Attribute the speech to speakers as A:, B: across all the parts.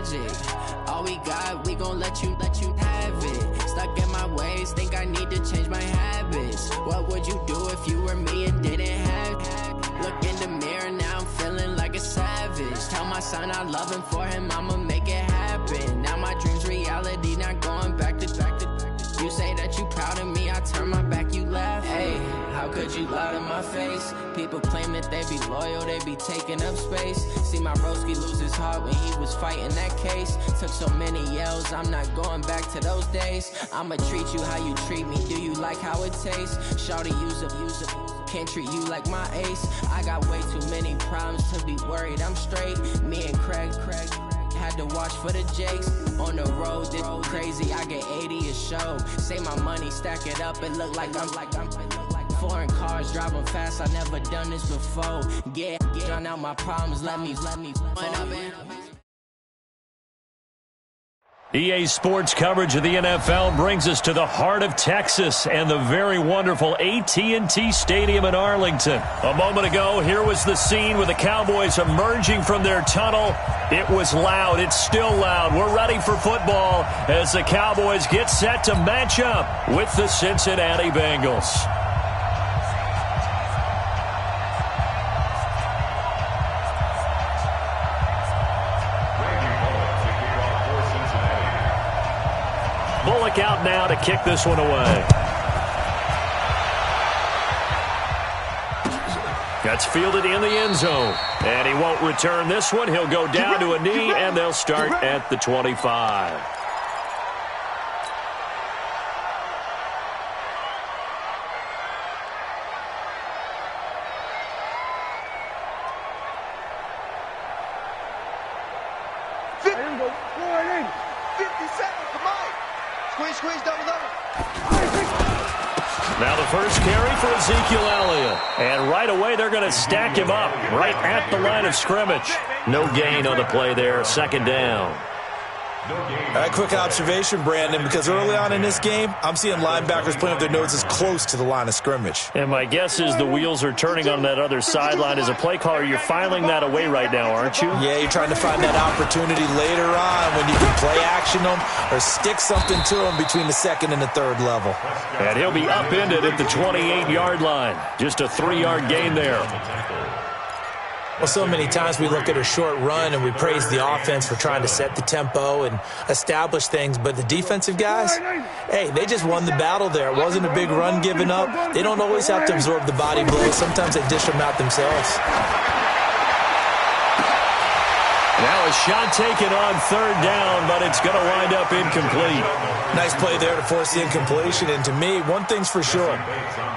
A: magic. All we got, we gon' let you have it. Stuck in my ways, think I need to change my habits. What would you do if you were me and didn't have it? Look in the mirror, now I'm feeling like a savage. Tell my son I love him, for him I'ma make it happen. Now my dream's reality, not going back to. You say that you proud of me, I turn my back, you laugh. Hey, how could you lie to my face? People claim that they be loyal, they be taking up space. See my broski lose his heart when he was fighting that case. Took so many yells, I'm not going back to those days. I'ma treat you how you treat me, do you like how it tastes? Shawty, use up, can't treat you like my ace. I got way too many problems to be worried, I'm straight. Me and Craig had to watch for the Jakes. On the road, this crazy, I get 80 a show. Say my money, stack it up, it look like I'm foreign cars, driving fast, I never done this before. Get drown out my problems, let me
B: EA Sports coverage of the NFL brings us to the heart of Texas and the very wonderful AT&T Stadium in Arlington. A moment ago, here was the scene with the Cowboys emerging from their tunnel. It was loud. It's still loud. We're ready for football as the Cowboys get set to match up with the Cincinnati Bengals. Bullock out now to kick this one away. That's fielded in the end zone. And he won't return this one. He'll go down to a knee, and they'll start at the 25. Now the first carry for Ezekiel Elliott. And right away they're going to stack him up right at the line of scrimmage. No gain on the play there, second down.
C: All right, quick observation, Brandon, because early on in this game, I'm seeing linebackers playing with their noses close to the line of scrimmage.
B: And my guess is the wheels are turning on that other sideline. As a play caller, you're filing that away right now, aren't you?
C: Yeah, you're trying to find that opportunity later on when you can play action them or stick something to them between the second and the third level.
B: And he'll be upended at the 28-yard line. Just a 3-yard gain there.
C: Well, so many times we look at a short run and we praise the offense for trying to set the tempo and establish things, but the defensive guys, hey, they just won the battle there. It wasn't a big run given up. They don't always have to absorb the body blows. Sometimes they dish them out themselves.
B: Now a shot taken on third down, but it's going to wind up incomplete.
C: Nice play there to force the incompletion. And to me, one thing's for sure.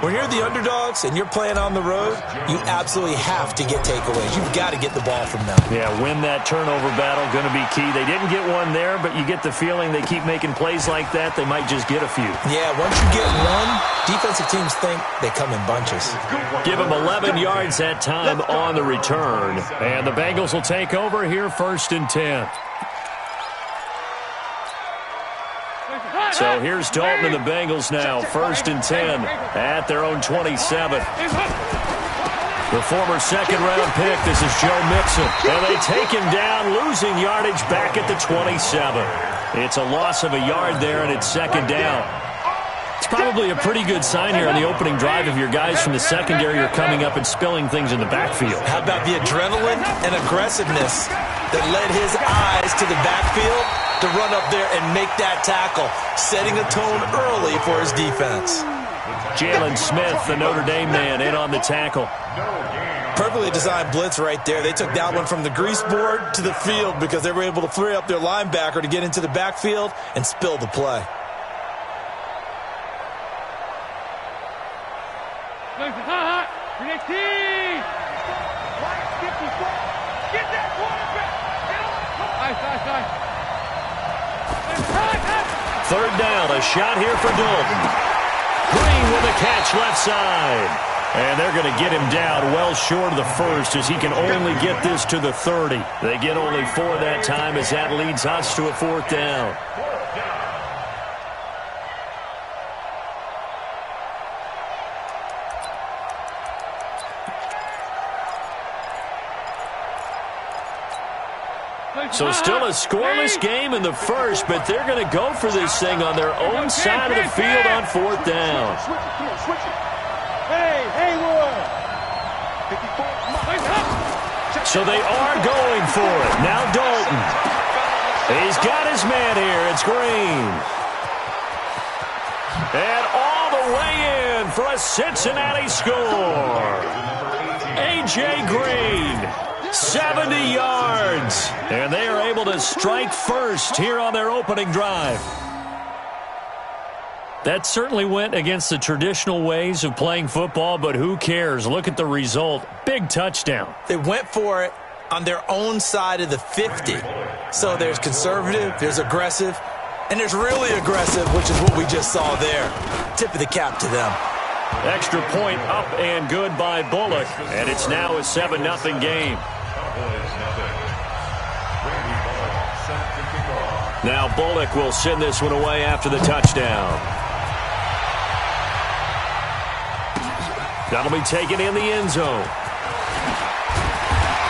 C: When you're the underdogs and you're playing on the road, you absolutely have to get takeaways. You've got to get the ball from them.
B: Yeah, win that turnover battle, going to be key. They didn't get one there, but you get the feeling they keep making plays like that, they might just get a few.
C: Yeah, once you get one, defensive teams think they come in bunches.
B: Give them 11 yards that time on the return. And the Bengals will take over here, 1st and 10. So here's Dalton and the Bengals now, 1st and 10 at their own 27. The former second-round pick, this is Joe Mixon. And they take him down, losing yardage back at the 27. It's a loss of a yard there, and it's second down. It's probably a pretty good sign here on the opening drive if your guys from the secondary are coming up and spilling things in the backfield.
C: How about the adrenaline and aggressiveness that led his eyes to the backfield to run up there and make that tackle, setting a tone early for his defense.
B: Jalen Smith, the Notre Dame man, in on the tackle.
C: Perfectly designed blitz right there. They took that one from the grease board to the field because they were able to free up their linebacker to get into the backfield and spill the play.
B: Third down, a shot here for Dalton. Green with a catch left side. And they're going to get him down well short of the first as he can only get this to the 30. They get only 4 that time as that leads us to a 4th down. So still a scoreless game in the first, but they're going to go for this thing on their own side of the field on 4th down. So they are going for it. Now Dalton. He's got his man here. It's Green. And all the way in for a Cincinnati score. A.J. Green, 70 yards. And they are able to strike first here on their opening drive. That certainly went against the traditional ways of playing football, but who cares? Look at the result. Big touchdown.
C: They went for it on their own side of the 50. So there's conservative, there's aggressive, and there's really aggressive, which is what we just saw there. Tip of the cap to them.
B: Extra point up and good by Bullock, and it's now a 7-0 game. Now Bullock will send this one away after the touchdown. That'll be taken in the end zone.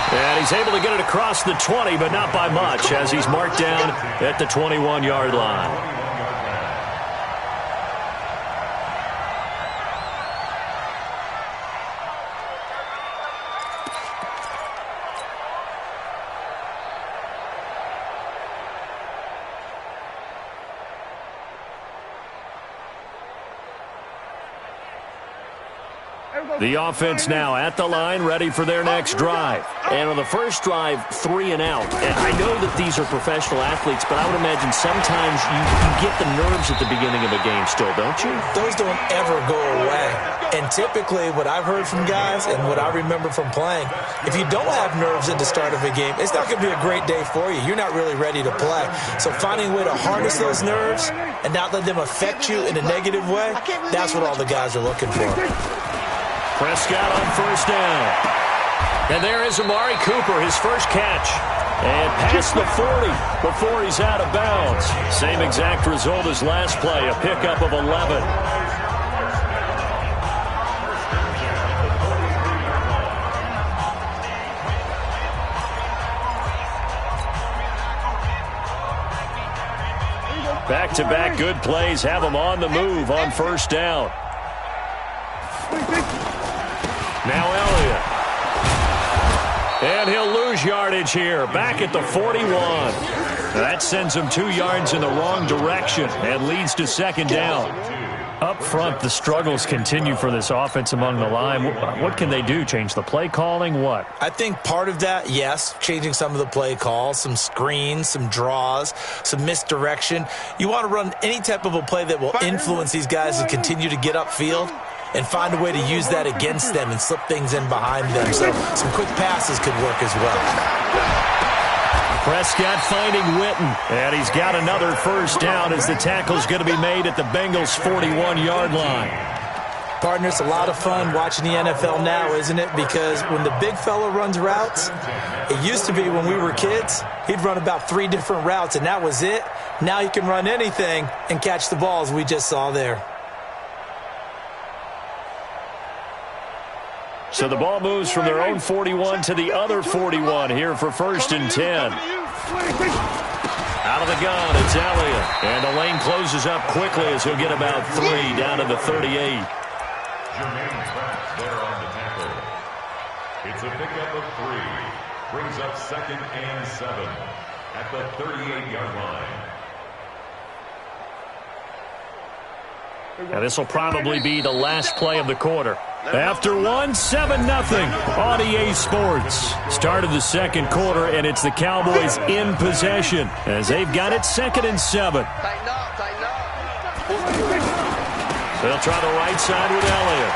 B: And he's able to get it across the 20, but not by much, as he's marked down at the 21-yard line. The offense now at the line, ready for their next drive. And on the first drive, 3 and out. And I know that these are professional athletes, but I would imagine sometimes you get the nerves at the beginning of a game still, don't you?
C: Those don't ever go away. And typically what I've heard from guys and what I remember from playing, if you don't have nerves at the start of a game, it's not going to be a great day for you. You're not really ready to play. So finding a way to harness those nerves and not let them affect you in a negative way, that's what all the guys are looking for.
B: Prescott on first down. And there is Amari Cooper, his first catch. And past the 40 before he's out of bounds. Same exact result as last play, a pickup of 11. Back-to-back good plays have him on the move on first down. Now Elliott. And he'll lose yardage here. Back at the 41. That sends him 2 yards in the wrong direction and leads to second down. Up front, the struggles continue for this offense among the line. What can they do? Change the play calling? What?
C: I think part of that, yes, changing some of the play calls, some screens, some draws, some misdirection. You want to run any type of a play that will influence these guys to continue to get upfield and find a way to use that against them and slip things in behind them. So some quick passes could work as well.
B: Prescott finding Witten, and he's got another first down as the tackle's going to be made at the Bengals' 41-yard line.
C: Partner, it's a lot of fun watching the NFL now, isn't it? Because when the big fella runs routes, it used to be when we were kids, he'd run about 3 different routes, and that was it. Now he can run anything and catch the balls we just saw there.
B: So the ball moves from their own 41 to the other 41 here for first and 10. Out of the gun, it's Elliott. And the lane closes up quickly as he'll get about 3 down to the 38.
D: It's a pickup of 3. Brings up second and 7 at the 38-yard line.
B: And this will probably be the last play of the quarter. After one, 7-0 on EA Sports. Started the second quarter, and it's the Cowboys in possession as they've got it second and 7. They'll try the right side with Elliott.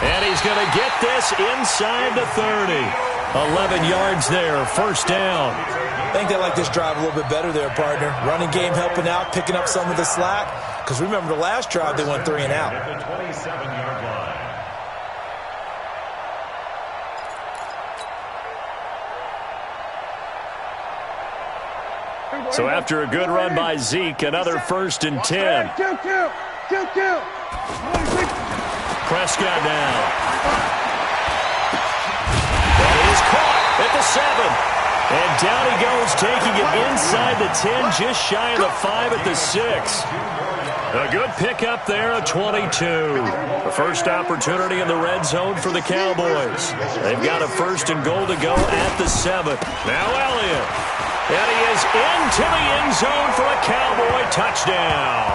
B: And he's going to get this inside the 30. 11 yards there, first down.
C: I think they like this drive a little bit better there, partner. Running game helping out, picking up some of the slack. Because remember the last drive, they went 3 and out.
D: At the 27-yard line.
B: So after a good run by Zeke, another first and 10. Prescott now. That is caught at the 7. And down he goes, taking it inside the 10, just shy of the 5 at the 6. A good pickup there, a 22. The first opportunity in the red zone for the Cowboys. They've got a 1st and goal to go at the 7. Now Elliott. And he is into the end zone for a Cowboy touchdown.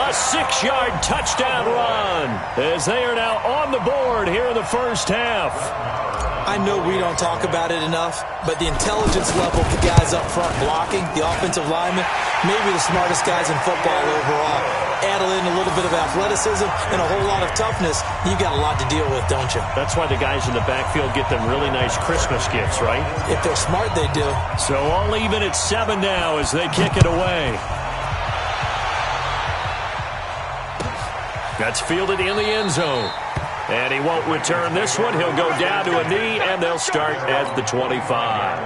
B: A 6-yard touchdown run as they are now on the board here in the first half.
C: I know we don't talk about it enough, but the intelligence level of the guys up front blocking, the offensive linemen, maybe the smartest guys in football overall. Add in a little bit of athleticism and a whole lot of toughness, you got a lot to deal with, don't you?
B: That's why the guys in the backfield get them really nice Christmas gifts, right?
C: If they're smart, they do.
B: So all even at 7 now as they kick it away. That's fielded in the end zone. And he won't return this one. He'll go down to a knee, and they'll start at the 25.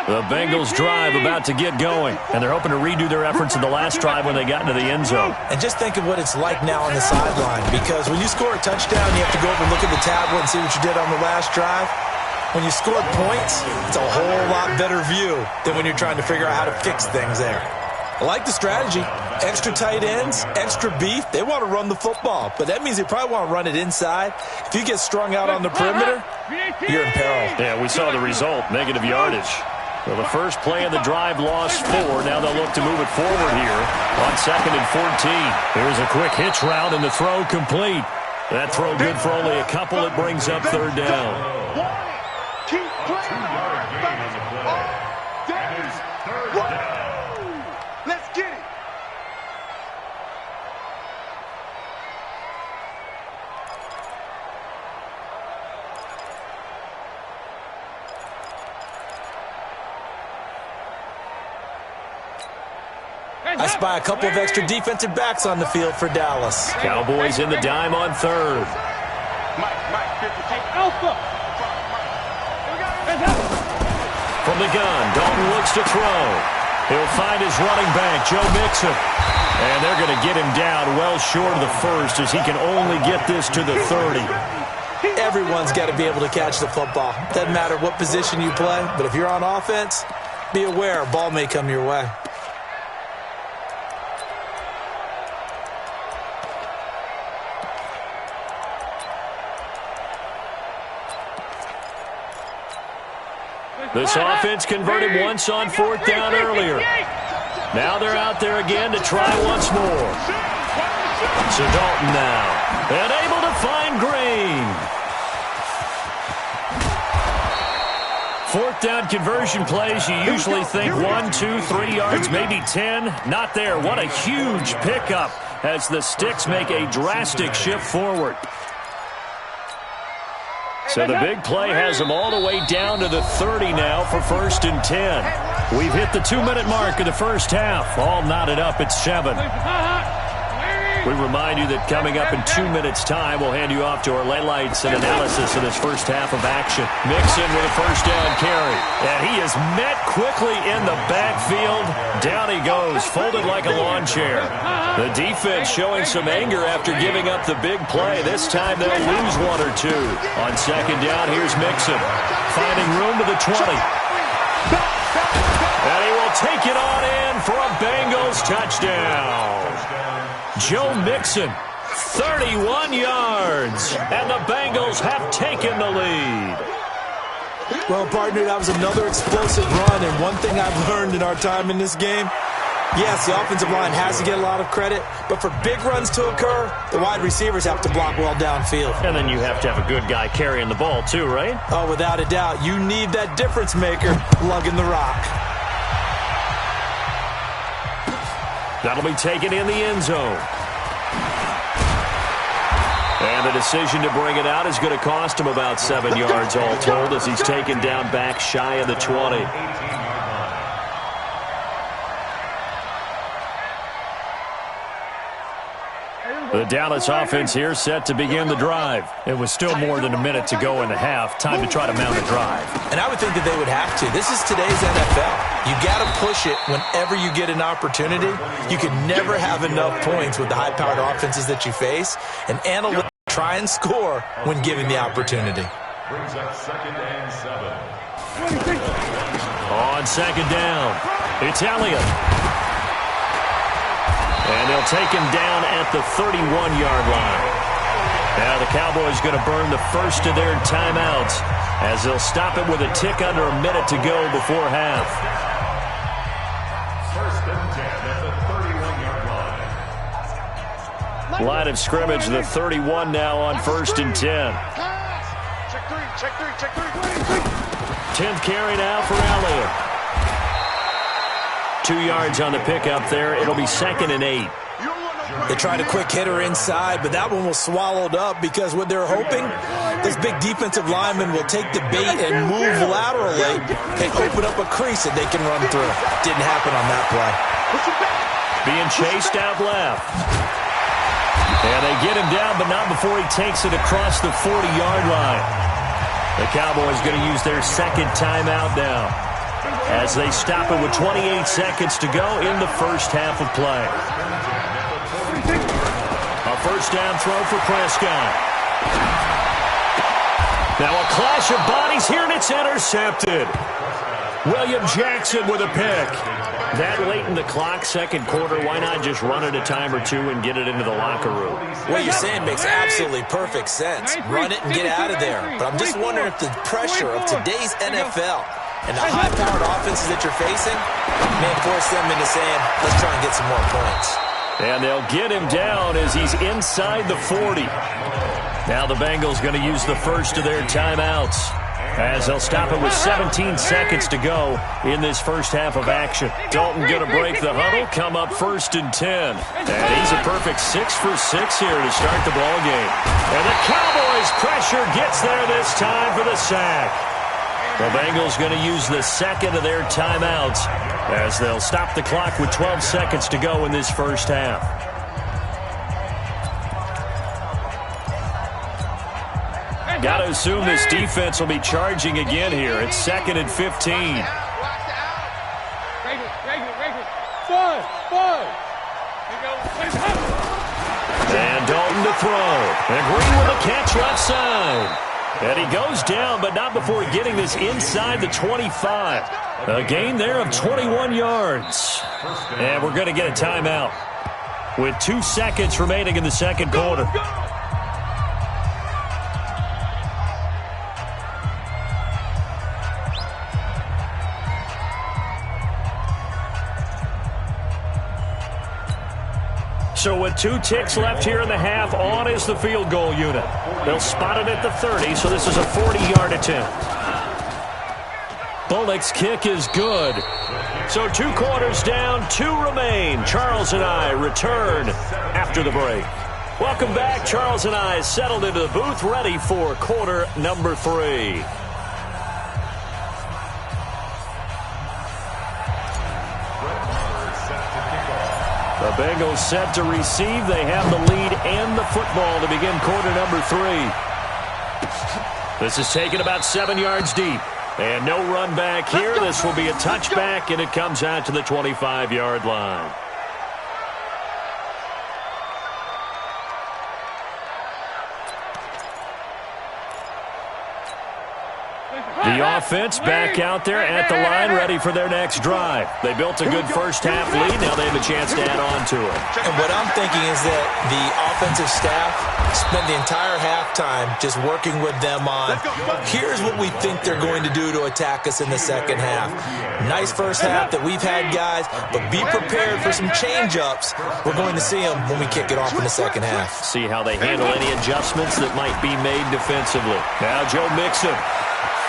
B: The Bengals drive about to get going, and they're hoping to redo their efforts in the last drive when they got into the end zone.
C: And just think of what it's like now on the sideline, because when you score a touchdown, you have to go over and look at the tablet and see what you did on the last drive. When you scored points, it's a whole lot better view than when you're trying to figure out how to fix things there. I like the strategy. Extra tight ends, extra beef. They want to run the football, but that means they probably want to run it inside. If you get strung out on the perimeter, you're in peril.
B: Yeah, we saw the result, negative yardage. Well, the first play of the drive lost 4. Now they'll look to move it forward here on 2nd and 14. Here's a quick hitch route, and the throw complete. That throw good for only a couple. It brings up 3rd down.
D: Keep playing. 2-yard gain on the play. That is 3rd down.
E: Let's get it.
C: I spy a couple of extra defensive backs on the field for Dallas.
B: Cowboys in the dime on 3rd. From the gun, Dalton looks to throw. He'll find his running back, Joe Mixon. And they're going to get him down well short of the 1st as he can only get this to the 30.
C: Everyone's got to be able to catch the football. Doesn't matter what position you play, but if you're on offense, be aware a ball may come your way.
B: This offense converted once on 4th down earlier. Now they're out there again to try once more. So Dalton now, and able to find Green. 4th down conversion plays, you usually think 1, 2, 3 yards, maybe 10. Not there. What a huge pickup as the Sticks make a drastic shift forward. So the big play has them all the way down to the 30 now for 1st and 10. We've hit the 2-minute mark of the first half. All knotted up at 7. We remind you that coming up in 2 minutes' time, we'll hand you off to our highlights and analysis of this first half of action. Mixon with a 1st down carry. And he is met quickly in the backfield. Down he goes, folded like a lawn chair. The defense showing some anger after giving up the big play. This time they'll lose 1 or 2. On 2nd down, here's Mixon. Finding room to the 20. And he will take it on in for a Bengals touchdown. Joe Mixon, 31 yards, and the Bengals have taken the lead.
C: Well, partner, that was another explosive run, and one thing I've learned in our time in this game, yes, the offensive line has to get a lot of credit, but for big runs to occur, the wide receivers have to block well downfield.
B: And then you have to have a good guy carrying the ball too, right?
C: Oh, without a doubt. You need that difference maker lugging the rock.
B: That'll be taken in the end zone. And the decision to bring it out is going to cost him about 7 yards all told as he's taken down back shy of the 20. The Dallas offense here set to begin the drive. It was still more than a minute to go in the half. Time to try to mount a drive.
C: And I would think that they would have to. This is today's NFL. You got to push it whenever you get an opportunity. You can never have enough points with the high-powered offenses that you face. And analysts try and score when given the opportunity.
D: Brings up 2nd and 7.
B: On 2nd down, it's Elliott. And they'll take him down at the 31-yard line. Now the Cowboys going to burn the first of their timeouts as they'll stop it with a tick under a minute to go before half.
D: 1st and 10 at the 31-yard line.
B: Line of scrimmage, the 31 now on 1st and 10.
E: Check three.
B: 10th carry now for Elliott. 2 yards on the pickup there. It'll be 2nd and 8.
C: They tried a quick hitter inside, but that one was swallowed up because what they're hoping, this big defensive lineman will take the bait and move laterally and open up a crease that they can run through. Didn't happen on that play.
B: Being chased out left. And they get him down, but not before he takes it across the 40-yard line. The Cowboys going to use their 2nd timeout now as they stop it with 28 seconds to go in the first half of play. A first down throw for Prescott. Now a clash of bodies here, and it's intercepted. William Jackson with a pick. That late in the clock, 2nd quarter, why not just run it a time or two and get it into the locker room?
C: What you're saying makes absolutely perfect sense. Run it and get out of there. But I'm just wondering if the pressure of today's NFL and the high-powered offenses that you're facing may force them into saying, let's try and get some more points.
B: And they'll get him down as he's inside the 40. Now the Bengals going to use the first of their timeouts as they'll stop it with 17 seconds to go in this first half of action. Dalton going to break the huddle, come up 1st and 10. And he's a perfect 6 for 6 here to start the ball game. And the Cowboys pressure gets there this time for the sack. The Bengals going to use the 2nd of their timeouts as they'll stop the clock with 12 seconds to go in this first half. Got to assume this defense will be charging again here. It's 2nd and 15. And Dalton to throw. And Green with a catch left side. And he goes down, but not before getting this inside the 25. A gain there of 21 yards. And we're going to get a timeout with 2 seconds remaining in the 2nd quarter. So with 2 ticks left here in the half, on is the field goal unit. They'll spot it at the 30, so this is a 40-yard attempt. Bullock's kick is good. So 2 quarters down, 2 remain. Charles and I return after the break. Welcome back. Charles and I settled into the booth, ready for quarter number 3. The Bengals set to receive. They have the lead and the football to begin quarter number 3. This is taken about 7 yards deep. And no run back here. This will be a touchback, and it comes out to the 25-yard line. The offense back out there at the line, ready for their next drive. They built a good first half lead. Now they have a chance to add on to it.
C: And what I'm thinking is that the offensive staff spent the entire halftime just working with them on, here's what we think they're going to do to attack us in the second half. Nice first half that we've had, guys, but be prepared for some change-ups. We're going to see them when we kick it off in the second half.
B: See how they handle any adjustments that might be made defensively. Now Joe Mixon.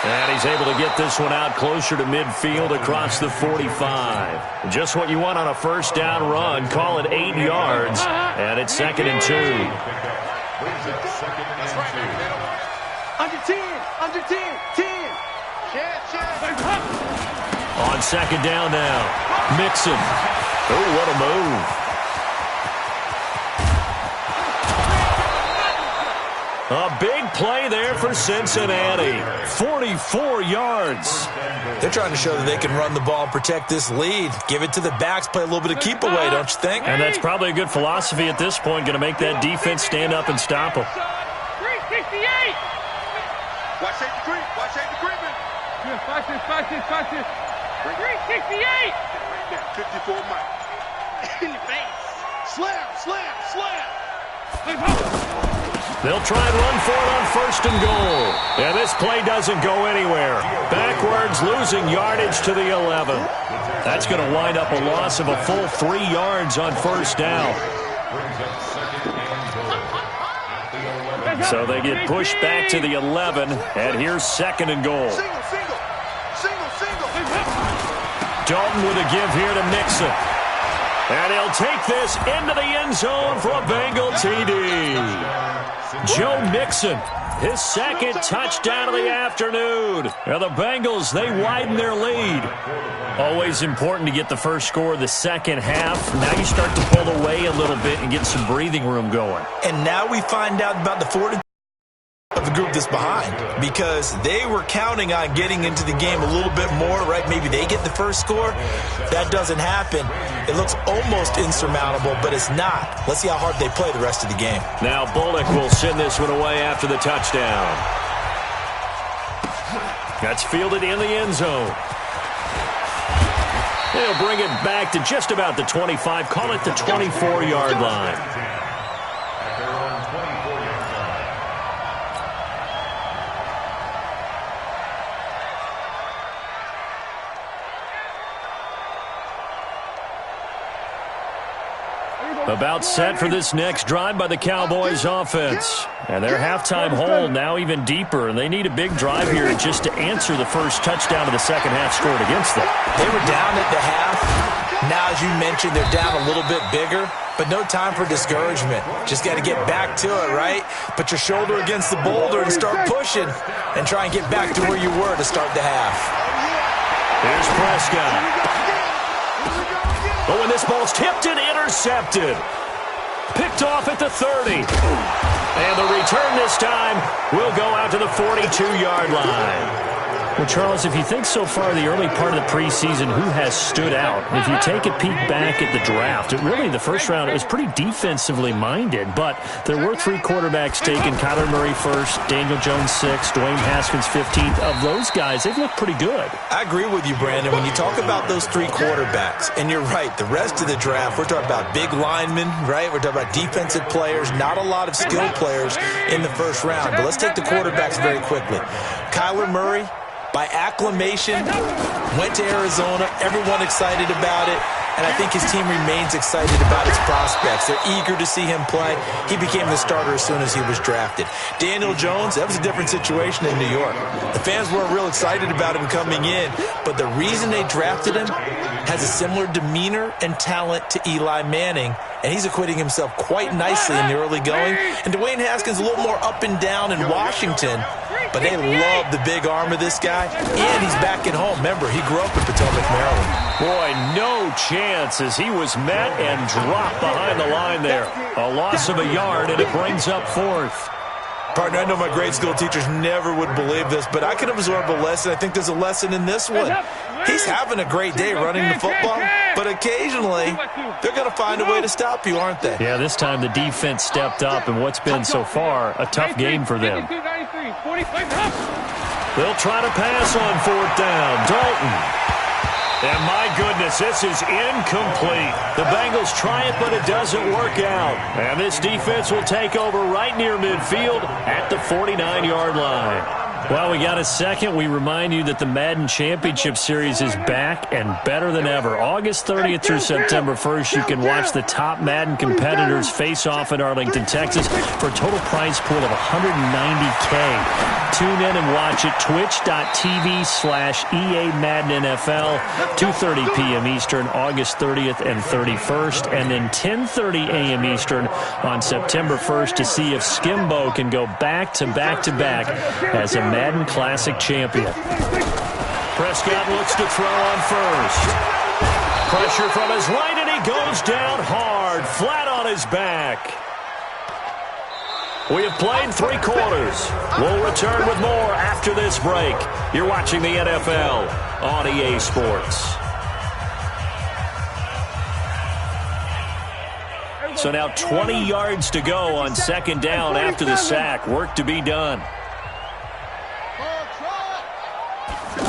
B: And he's able to get this one out closer to midfield across the 45. Just what you want on a first down run. Call it 8 yards. And it's 2nd and 2.
E: Under 10. Under 10. 10.
B: On 2nd down now. Mixon. Oh, what a move. A big play there for Cincinnati. 44 yards.
C: They're trying to show that they can run the ball and protect this lead. Give it to the backs, play a little bit of keep away, don't you think?
B: And that's probably a good philosophy at this point. Going to make that defense stand up and stop them.
E: 368. Watch it. Watch this. 368. 54 Mike. In your face. Slam.
B: They'll try and run for it on 1st and goal. And this play doesn't go anywhere. Backwards, losing yardage to the 11. That's going to wind up a loss of a full 3 yards on 1st down. So they get pushed back to the 11, and here's 2nd and goal. Dalton with a give here to Mixon. And he'll take this into the end zone for a Bengal TD. Joe Mixon, his 2nd touchdown of the afternoon. And the Bengals, they widen their lead. Always important to get the first score of the second half. Now you start to pull away a little bit and get some breathing room going.
C: And now we find out about the fortitude of the group that's behind, because they were counting on getting into the game a little bit more, right? Maybe they get the first score. That doesn't happen. It looks almost insurmountable, but it's not. Let's see how hard they play the rest of the game.
B: Now Bullock will send this one away after the touchdown. That's fielded in the end zone. They'll bring it back to just about the 25, call it the 24-yard line. About set for this next drive by the Cowboys offense. And their halftime hole now even deeper, and they need a big drive here just to answer the first touchdown of the second half scored against them.
C: They were down at the half. Now, as you mentioned, they're down a little bit bigger, but no time for discouragement. Just got to get back to it, right? Put your shoulder against the boulder and start pushing and try and get back to where you were to start the half.
B: Here's Prescott. But when this ball's tipped and intercepted. Picked off at the 30. And the return this time will go out to the 42-yard line. Well, Charles, if you think so far the early part of the preseason, who has stood out? If you take a peek back at the draft, the first round, it was pretty defensively minded, but there were 3 quarterbacks taken. Kyler Murray first, Daniel Jones 6th, Dwayne Haskins 15th. Of those guys, they've looked pretty good. I agree with you, Brandon. When you talk about those 3 quarterbacks, and you're right, the rest of the draft, we're talking about big linemen, right? We're talking about defensive players, not a lot of skilled players in the first round. But let's take the quarterbacks very quickly. Kyler Murray, by acclamation, went to Arizona. Everyone excited about it. And I think his team remains excited about his prospects. They're eager to see him play. He became the starter as soon as he was drafted. Daniel Jones, that was a different situation in New York. The fans weren't real excited about him coming in, but the reason they drafted him has a similar demeanor and talent to Eli Manning, and he's acquitting himself quite nicely in the early going. And Dwayne Haskins a little more up and down in Washington, but they love the big arm of this guy, and he's back at home. Remember, he grew up in Potomac, Maryland. Boy, no chance as he was met and dropped behind the line there. A loss of a yard, and it brings up 4th.
C: Partner, I know my grade school teachers never would believe this, but I can absorb a lesson. I think there's a lesson in this one. He's having a great day running the football, but occasionally they're going to find a way to stop you, aren't they?
B: Yeah, this time the defense stepped up, and what's been so far a tough game for them. They'll try to pass on 4th down. Dalton. And my goodness, this is incomplete. The Bengals try it, but it doesn't work out. And this defense will take over right near midfield at the 49-yard line. Well, we got a second. We remind you that the Madden Championship Series is back and better than ever. August 30th through September 1st, you can watch the top Madden competitors face off in Arlington, Texas for a total prize pool of $190K. Tune in and watch it. Twitch.tv/EA Madden NFL, 2:30 p.m. Eastern, August 30th and 31st, and then 10:30 a.m. Eastern on September 1st to see if Skimbo can go back-to-back-to-back as a Madden Classic champion. Prescott looks to throw on first. Pressure from his right, and he goes down hard, flat on his back. We have played 3 quarters. We'll return with more after this break. You're watching the NFL on EA Sports. So now 20 yards to go on 2nd down after the sack. Work to be done.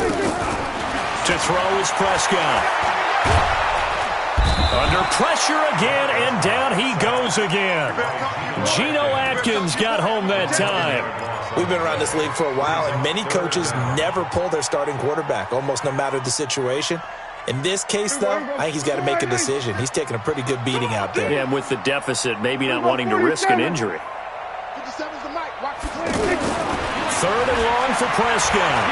B: To throw is Prescott. Under pressure again, and down he goes again. Geno Atkins got home that time.
C: We've been around this league for a while, and many coaches never pull their starting quarterback, almost no matter the situation. In this case, though, I think he's got to make a decision. He's taking a pretty good beating out there.
B: Yeah, and with the deficit, maybe not wanting to risk an injury. 3rd and long for Prescott.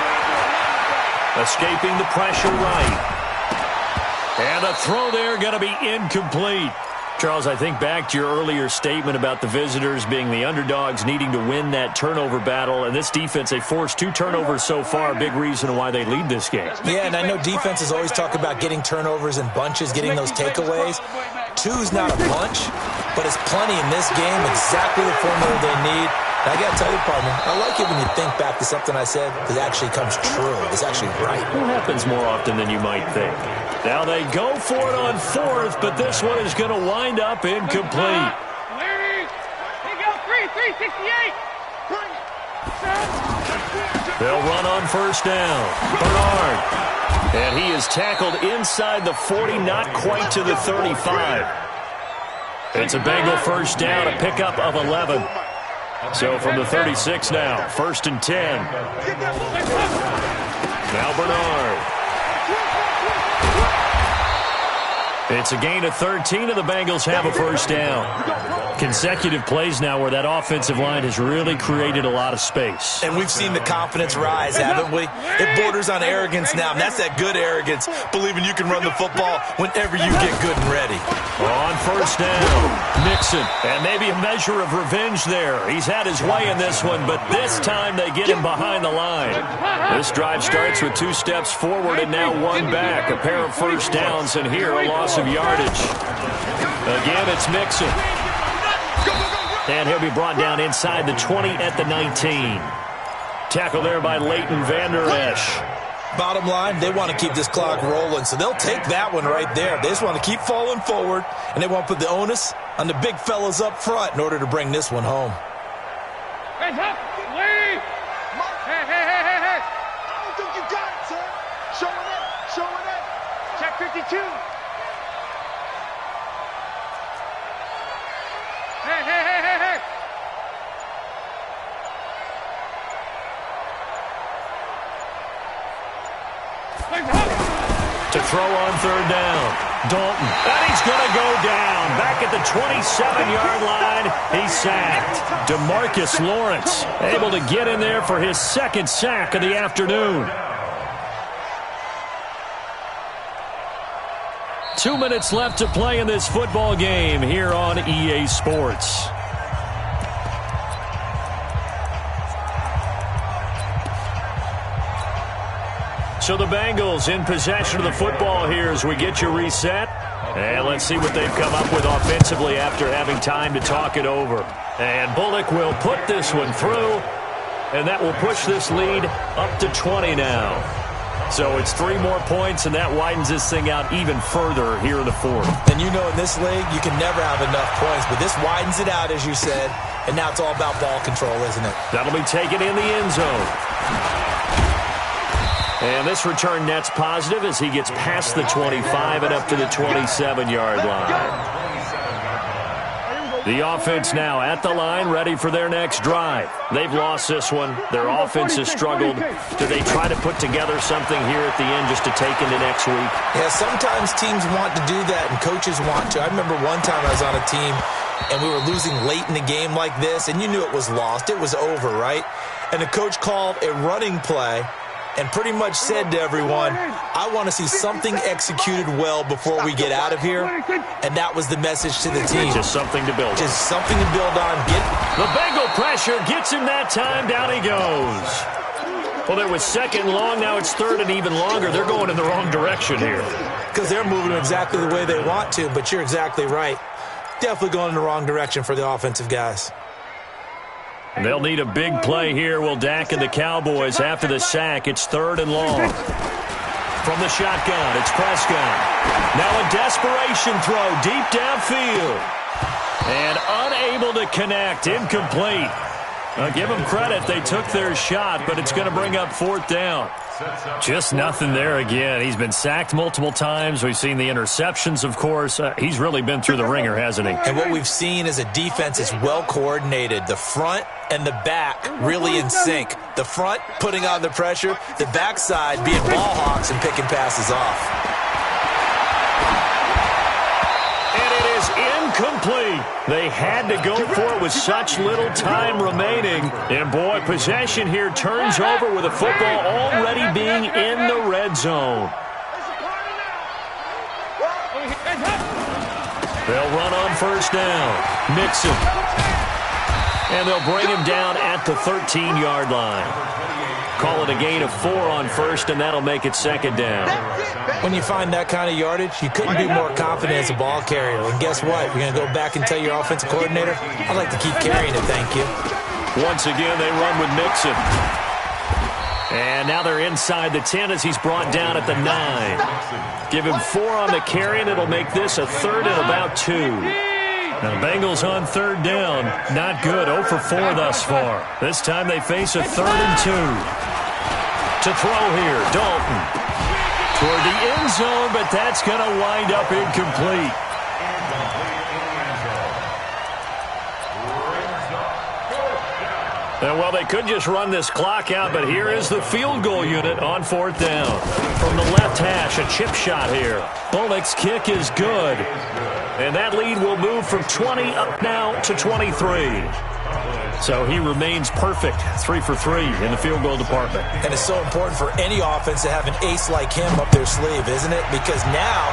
B: Escaping the pressure right. And a throw there going to be incomplete. Charles, I think back to your earlier statement about the visitors being the underdogs needing to win that turnover battle. And this defense, they forced 2 turnovers so far, a big reason why they lead this game.
C: Yeah, and I know defenses always talk about getting turnovers in bunches, getting those takeaways. 2's not a bunch, but it's plenty in this game, exactly the formula they need. And I got to tell you, partner, I like it when you think back to something I said that actually comes true. It's actually right.
B: It happens more often than you might think. Now they go for it on 4th, but this one is going to wind up incomplete. They'll run on 1st down. Bernard. And he is tackled inside the 40, not quite to the 35. It's a Bengal 1st down, a pickup of 11. So from the 36 now, 1st and 10. Now Bernard. It's a gain of 13, and the Bengals have a 1st down. Consecutive plays now where that offensive line has really created a lot of space.
C: And we've seen the confidence rise, haven't we? It borders on arrogance now, and that's that good arrogance, believing you can run the football whenever you get good and ready.
B: On 1st down, Mixon, and maybe a measure of revenge there. He's had his way in this one, but this time they get him behind the line. This drive starts with 2 steps forward and now 1 back. A pair of 1st downs, and here a loss of yardage. Again, it's Mixon. And he'll be brought down inside the 20 at the 19. Tackle there by Leighton Vander Esch.
C: Bottom line, they want to keep this clock rolling, so they'll take that one right there. They just want to keep falling forward, and they want to put the onus on the big fellas up front in order to bring this one home.
E: Hands up, Lee! Hey, hey, hey, hey, hey! I don't think you got it, sir. Showing it. Check 52. Hey, hey, hey, hey, hey!
B: To throw on 3rd down, Dalton. And he's going to go down. Back at the 27-yard line, he's sacked. DeMarcus Lawrence able to get in there for his 2nd sack of the afternoon. 2 minutes left to play in this football game here on EA Sports. So the Bengals in possession of the football here as we get you reset. And let's see what they've come up with offensively after having time to talk it over. And Bullock will put this one through, and that will push this lead up to 20 now. So it's 3 more points, and that widens this thing out even further here in the 4th.
C: And you know in this league, you can never have enough points, but this widens it out, as you said, and now it's all about ball control, isn't it?
B: That'll be taken in the end zone. And this return net's positive as he gets past the 25 and up to the 27-yard line. The offense now at the line, ready for their next drive. They've lost this one. Their offense has struggled. Do they try to put together something here at the end just to take into next week?
C: Yeah, sometimes teams want to do that, and coaches want to. I remember one time I was on a team, and we were losing late in the game like this, and you knew it was lost. It was over, right? And the coach called a running play and pretty much said to everyone, I want to see something executed well before we get out of here. And that was the message to the team.
B: Just something to build on.
C: Just something to build on.
B: The Bengal pressure gets him that time. Down he goes. Well, it was 2nd and long. Now it's 3rd and even longer. They're going in the wrong direction here.
C: Because they're moving exactly the way they want to, but you're exactly right. Definitely going in the wrong direction for the offensive guys.
B: They'll need a big play here, will Dak and the Cowboys after the sack. It's 3rd and long. From the shotgun, it's Prescott. Now a desperation throw deep downfield. And unable to connect, incomplete. Give them credit. They took their shot, but it's going to bring up 4th down. Just nothing there again. He's been sacked multiple times. We've seen the interceptions, of course. He's really been through the ringer, hasn't he?
C: And what we've seen is a defense is well coordinated. The front and the back really in sync. The front putting on the pressure, the backside being ball hawks and picking passes off.
B: Incomplete. They had to go for it with such little time remaining. And, boy, possession here turns over with the football already being in the red zone. They'll run on 1st down. Mixon. And they'll bring him down at the 13-yard line. Call it a gain of 4 on 1st, and that'll make it 2nd down.
C: When you find that kind of yardage, you couldn't be more confident as a ball carrier. And guess what? You're going to go back and tell your offensive coordinator, I'd like to keep carrying it, thank you.
B: Once again, they run with Mixon. And now they're inside the 10 as he's brought down at the 9. Give him 4 on the carry, and it'll make this a 3rd and about 2. Now, the Bengals on 3rd down. Not good. 0 for 4 thus far. This time they face a 3rd and 2. To throw here, Dalton. Toward the end zone, but that's going to wind up incomplete. And, well, they could just run this clock out, but here is the field goal unit on 4th down. From the left hash, a chip shot here. Bullock's kick is good. And that lead will move from 20 up now to 23. So he remains perfect, 3 for 3 in the field goal department.
C: And it's so important for any offense to have an ace like him up their sleeve, isn't it? Because now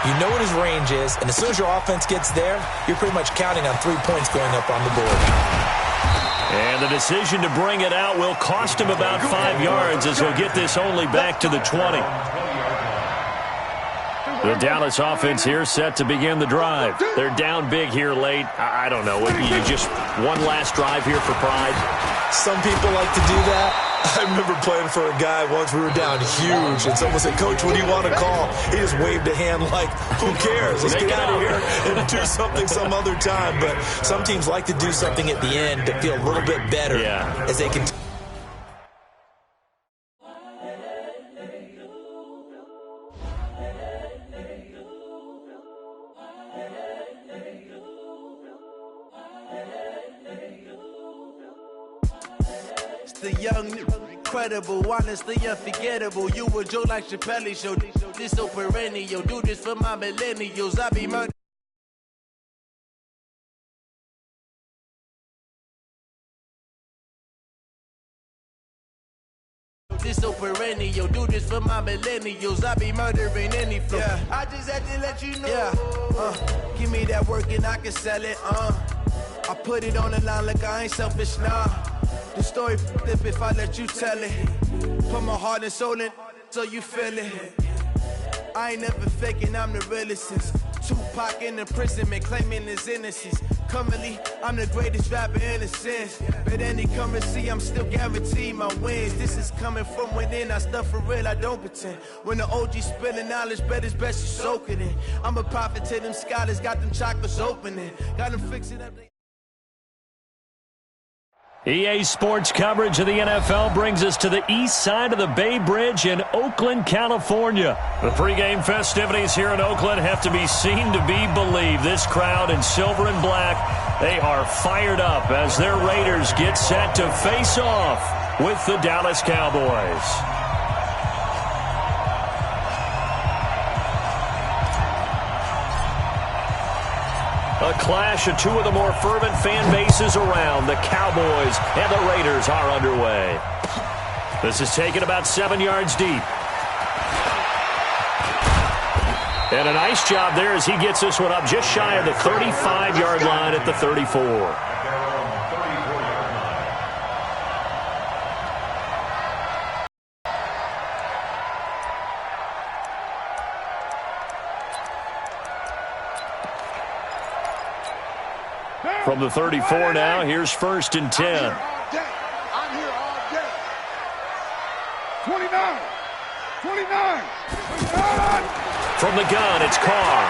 C: you know what his range is, and as soon as your offense gets there, you're pretty much counting on 3 points going up on the board.
B: And the decision to bring it out will cost him about 5 yards as he'll get this only back to the 20. The Dallas offense here set to begin the drive. They're down big here late. I don't know. You just one last drive here for pride?
C: Some people like to do that. I remember playing for a guy once. We were down huge, and someone said, "Coach, what do you want to call?" He just waved a hand like, who cares? Let's get out of here and do something some other time. But some teams like to do something at the end to feel a little bit better as they can.
F: The young, incredible, honestly unforgettable. You a joke like Chappelle Show. This so perennial. Do this for my millennials. I be murdered. This so perennial. Do this for my millennials. I be murdering any flow. Yeah. I just had to let you know. Yeah. Give me that work and I can sell it. I put it on the line like I ain't selfish now. The story flip if I let you tell it. Put my heart and soul in so you feel it. I ain't never faking, I'm the realest since Tupac in the prison and claiming his innocence. Currently, I'm the greatest rapper in a sense. But any currency, I'm still guaranteed my wins. This is coming from within, I stuff for real, I don't pretend. When the OG spilling knowledge, bet it's best you soak it in. I'm a prophet to them scholars, got them chocolates opening. Got them fixing up.
B: EA Sports coverage of the NFL brings us to the east side of the Bay Bridge in Oakland, California. The pregame festivities here in Oakland have to be seen to be believed. This crowd in silver and black, they are fired up as their Raiders get set to face off with the Dallas Cowboys. A clash of two of the more fervent fan bases around. The Cowboys and the Raiders are underway. This is taken about 7 yards deep. And a nice job there as he gets this one up just shy of the 35-yard line at the 34. From the 34 now, here's 1st and 10.
E: I'm here all day. 29. 29.
B: From the gun, it's Carr.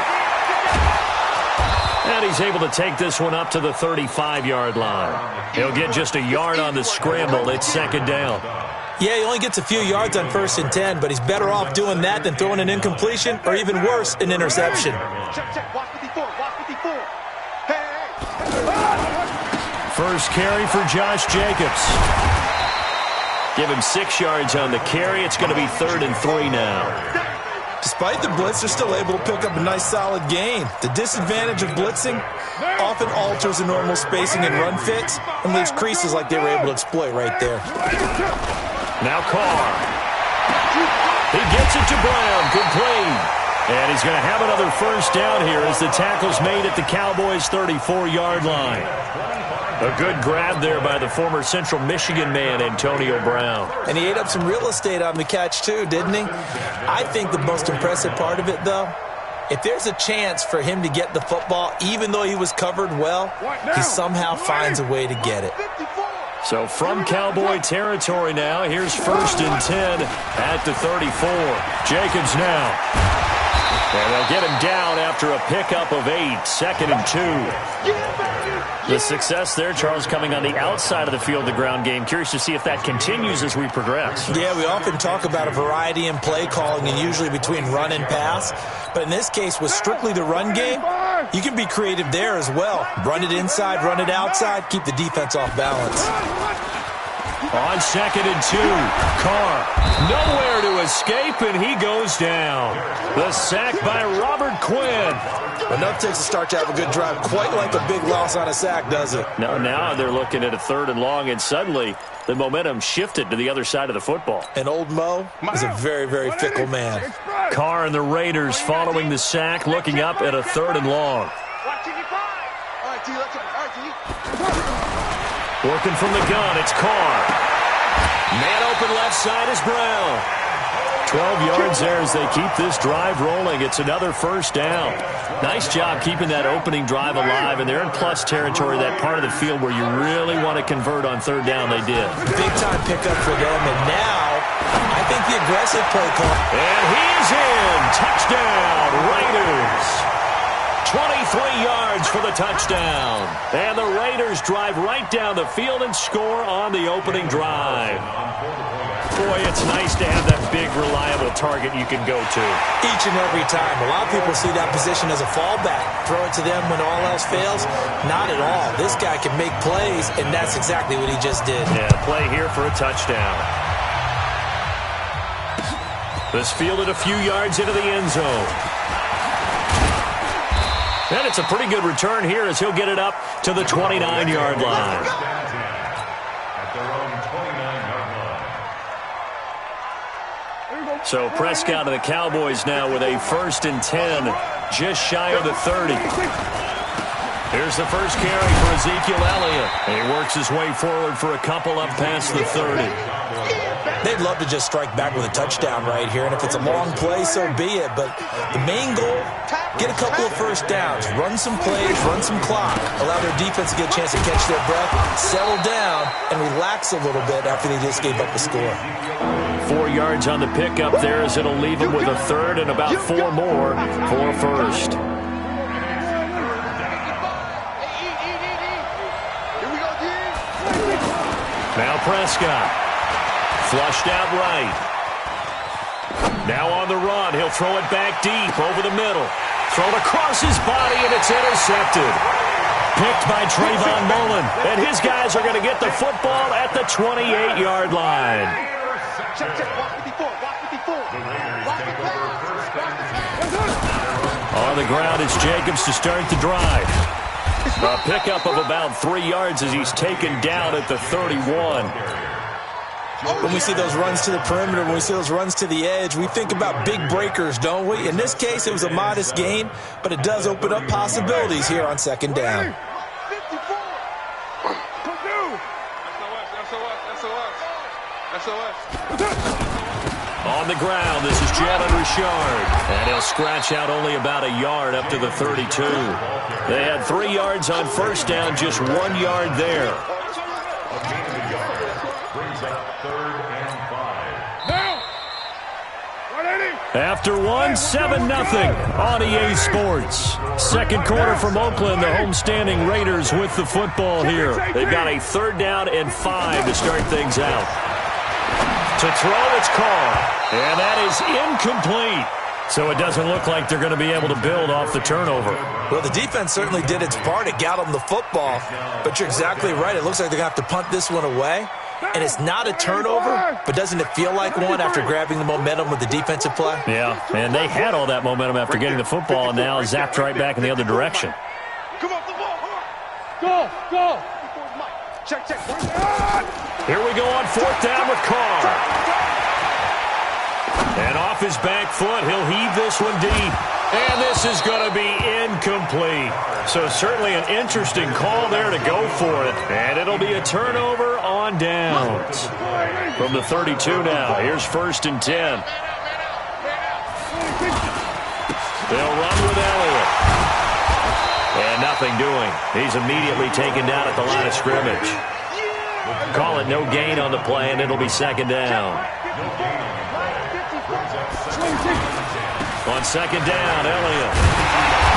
B: And he's able to take this one up to the 35-yard line. He'll get just a yard on the scramble. It's second down.
C: Yeah, he only gets a few yards on 1st and 10, but he's better off doing that than throwing an incompletion or even worse, an interception.
E: Check. Watch 54. Watch 54. Hey.
B: First carry for Josh Jacobs. Give him 6 yards on the carry. It's going to be 3rd and 3 now.
C: Despite the blitz, they're still able to pick up a nice solid gain. The disadvantage of blitzing often alters the normal spacing and run fits and leaves creases like they were able to exploit right there.
B: Now Carr. He gets it to Brown. Complete. And he's going to have another first down here as the tackle's made at the Cowboys' 34-yard line. A good grab there by the former Central Michigan man, Antonio Brown.
C: And he ate up some real estate on the catch, too, didn't he? I think the most impressive part of it, though, if there's a chance for him to get the football, even though he was covered well, he somehow finds a way to get it.
B: So from Cowboy territory now, here's 1st and 10 at the 34. Jacobs now. And they'll get him down after a pickup of 8, 2nd and 2. The success there, Charles, coming on the outside of the field, the ground game. Curious to see if that continues as we progress.
C: Yeah, we often talk about a variety in play calling and usually between run and pass. But in this case, with strictly the run game, you can be creative there as well. Run it inside, run it outside, keep the defense off balance.
B: On 2nd and 2, Carr nowhere to escape, and he goes down. The sack by Robert Quinn.
C: Enough takes a start to have a good drive, quite like a big loss on a sack, does it?
B: Now they're looking at a 3rd and long, and suddenly the momentum shifted to the other side of the football.
C: And old Mo is a very, very fickle man.
B: Carr and the Raiders following the sack, looking up at a 3rd and long. Working from the gun, it's Carr. Man open left side is Brown. 12 yards there as they keep this drive rolling. It's another first down. Nice job keeping that opening drive alive, and they're in plus territory, that part of the field where you really want to convert on 3rd down. They did.
C: Big-time pickup for them, and now I think the aggressive play call.
B: And he's in. Touchdown, Raiders. 23 yards for the touchdown. And the Raiders drive right down the field and score on the opening drive. Boy, it's nice to have that big, reliable target you can go to.
C: Each and every time. A lot of people see that position as a fallback. Throw it to them when all else fails. Not at all. This guy can make plays, and that's exactly what he just did.
B: Yeah, play here for a touchdown. This fielded a few yards into the end zone. And it's a pretty good return here as he'll get it up to the 29-yard line. So Prescott and the Cowboys now with a 1st and 10, just shy of the 30. Here's the first carry for Ezekiel Elliott. And he works his way forward for a couple up past the 30.
C: They'd love to just strike back with a touchdown right here, and if it's a long play, so be it. But the main goal, get a couple of first downs, run some plays, run some clock, allow their defense to get a chance to catch their breath, settle down, and relax a little bit after they just gave up a score.
B: 4 yards on the pickup there as it'll leave him with a 3rd and about 4 more for a first. Now Prescott. Flushed out right. Now on the run. He'll throw it back deep over the middle. Thrown across his body, and it's intercepted. Picked by Trayvon Mullen. And his guys are going to get the football at the 28-yard line. On the ground, it's Jacobs to start the drive. A pickup of about 3 yards as he's taken down at the 31.
C: When we see those runs to the perimeter, when we see those runs to the edge, we think about big breakers, don't we? In this case, it was a modest gain, but it does open up possibilities here on 2nd down.
B: On the ground, this is Jalen Richard. And he'll scratch out only about a yard up to the 32. They had 3 yards on first down, just 1 yard there.
E: Now! 180!
B: After one, 7-0 on EA Sports. Second quarter from Oakland, the homestanding Raiders with the football here. They've got a 3rd down and 5 to start things out. To throw, it's called, and that is incomplete. So it doesn't look like they're going to be able to build off the turnover.
C: Well, the defense certainly did its part. It got them the football, but you're exactly right. It looks like they're going to have to punt this one away. And it's not a turnover, but doesn't it feel like one after grabbing the momentum with the defensive play?
B: Yeah, and they had all that momentum after getting the football and now zapped right back in the other direction.
E: Come on, the ball. Go. Check.
B: Here we go on 4th down with Carr. And off his back foot, he'll heave this one deep. And this is going to be incomplete. So certainly an interesting call there to go for it. And it'll be a turnover on downs. From the 32 now, here's 1st and 10. They'll run with Elliott. And nothing doing. He's immediately taken down at the line of scrimmage. Call it no gain on the play, and it'll be 2nd down. On 2nd down, Elliott.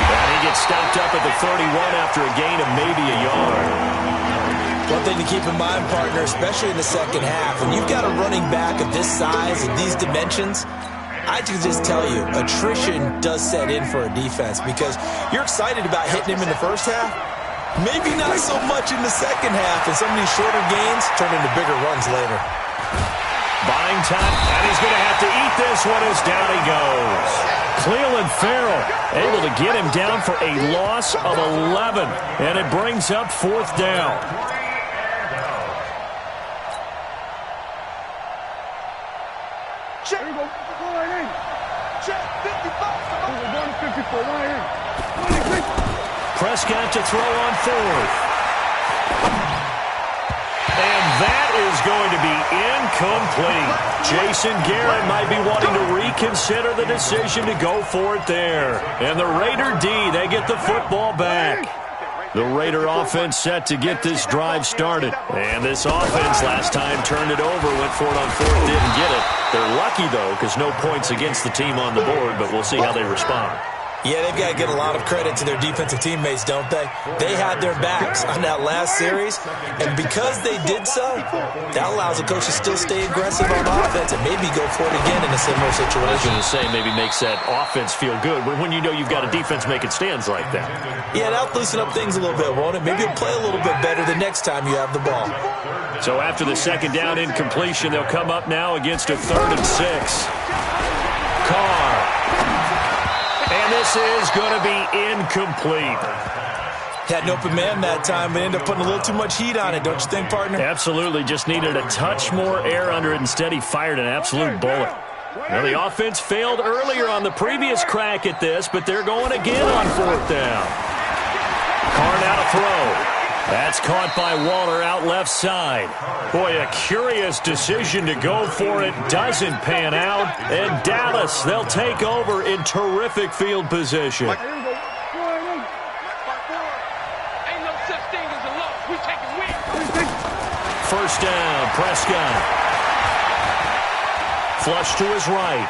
B: And he gets stopped up at the 31 after a gain of maybe a yard.
C: One thing to keep in mind, partner, especially in the second half, when you've got a running back of this size and these dimensions, I can just tell you, attrition does set in for a defense because you're excited about hitting him in the first half. Maybe not so much in the second half, and some of these shorter gains turn into bigger runs later.
B: Buying time, and he's going to have to eat this one as down he goes. Cleveland Farrell able to get him down for a loss of 11, and it brings up 4th down.
E: Check. Check. 55.
B: Prescott to throw on 4th. And that is going to be incomplete. Jason Garrett might be wanting to reconsider the decision to go for it there. And the Raider D, they get the football back. The Raider offense set to get this drive started. And this offense last time turned it over, went for it on 4th, didn't get it. They're lucky, though, because no points against the team on the board, but we'll see how they respond.
C: Yeah, they've got to get a lot of credit to their defensive teammates, don't they? They had their backs on that last series, and because they did so, that allows the coach to still stay aggressive on offense and maybe go for it again in a similar situation.
B: I was going to say, maybe makes that offense feel good when you know you've got a defense making stands like that.
C: Yeah, that'll loosen up things a little bit, won't it? Maybe you'll play a little bit better the next time you have the ball.
B: So after the 2nd down incompletion, they'll come up now against a 3rd and 6. Carr. And this is going to be incomplete.
C: Had an open man that time, but ended up putting a little too much heat on it, don't you think, partner?
B: Absolutely. Just needed a touch more air under it. Instead, he fired an absolute bullet. Now, the offense failed earlier on the previous crack at this, but they're going again on 4th down. Carr now to throw. That's caught by Waller out left side. Boy, a curious decision to go for it. Doesn't pan out. And Dallas, they'll take over in terrific field position.
E: Ain't no such thing as a loss. We take a win.
B: 1st down, Prescott. Flush to his right.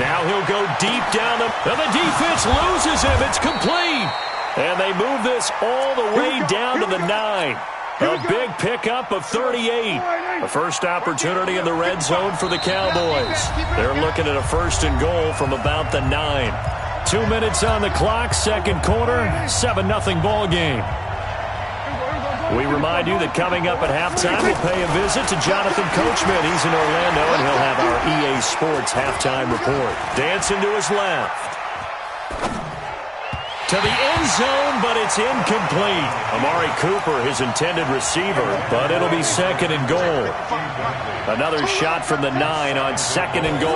B: Now he'll go deep down and the defense loses him. It's complete. And they move this all the way down to the 9. A big pickup of 38. The first opportunity in the red zone for the Cowboys. They're looking at a 1st and goal from about the 9. 2 minutes on the clock, 2nd quarter, 7-0 ball game. We remind you that coming up at halftime, we'll pay a visit to Jonathan Coachman. He's in Orlando, and he'll have our EA Sports halftime report. Dancing to his left. To the end zone, but it's incomplete. Amari Cooper, his intended receiver, but it'll be 2nd and goal. Another shot from the 9 on 2nd and goal.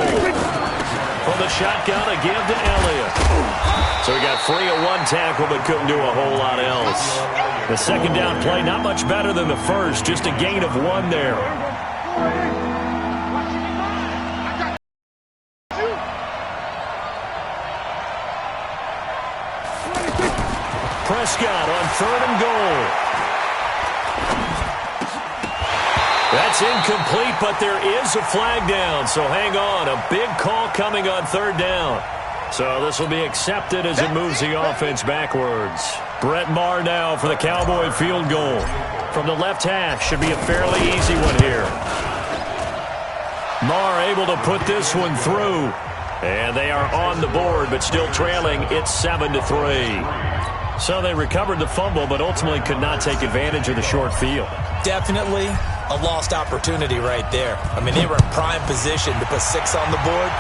B: From the shotgun, a give to Elliott. So he got free of one tackle, but couldn't do a whole lot else. The 2nd down play, not much better than the first, just a gain of 1 there. Prescott on 3rd and goal. That That's incomplete, but there is a flag down. So hang on. A big call coming on third down. So this will be accepted as it moves the offense backwards. Brett Maher now for the Cowboy field goal. From the left hash, should be a fairly easy one here. Maher able to put this one through. And they are on the board, but still trailing. It's 7-3. So they recovered the fumble, but ultimately could not take advantage of the short field.
C: Definitely a lost opportunity right there. I mean, they were in prime position to put 6 on the board.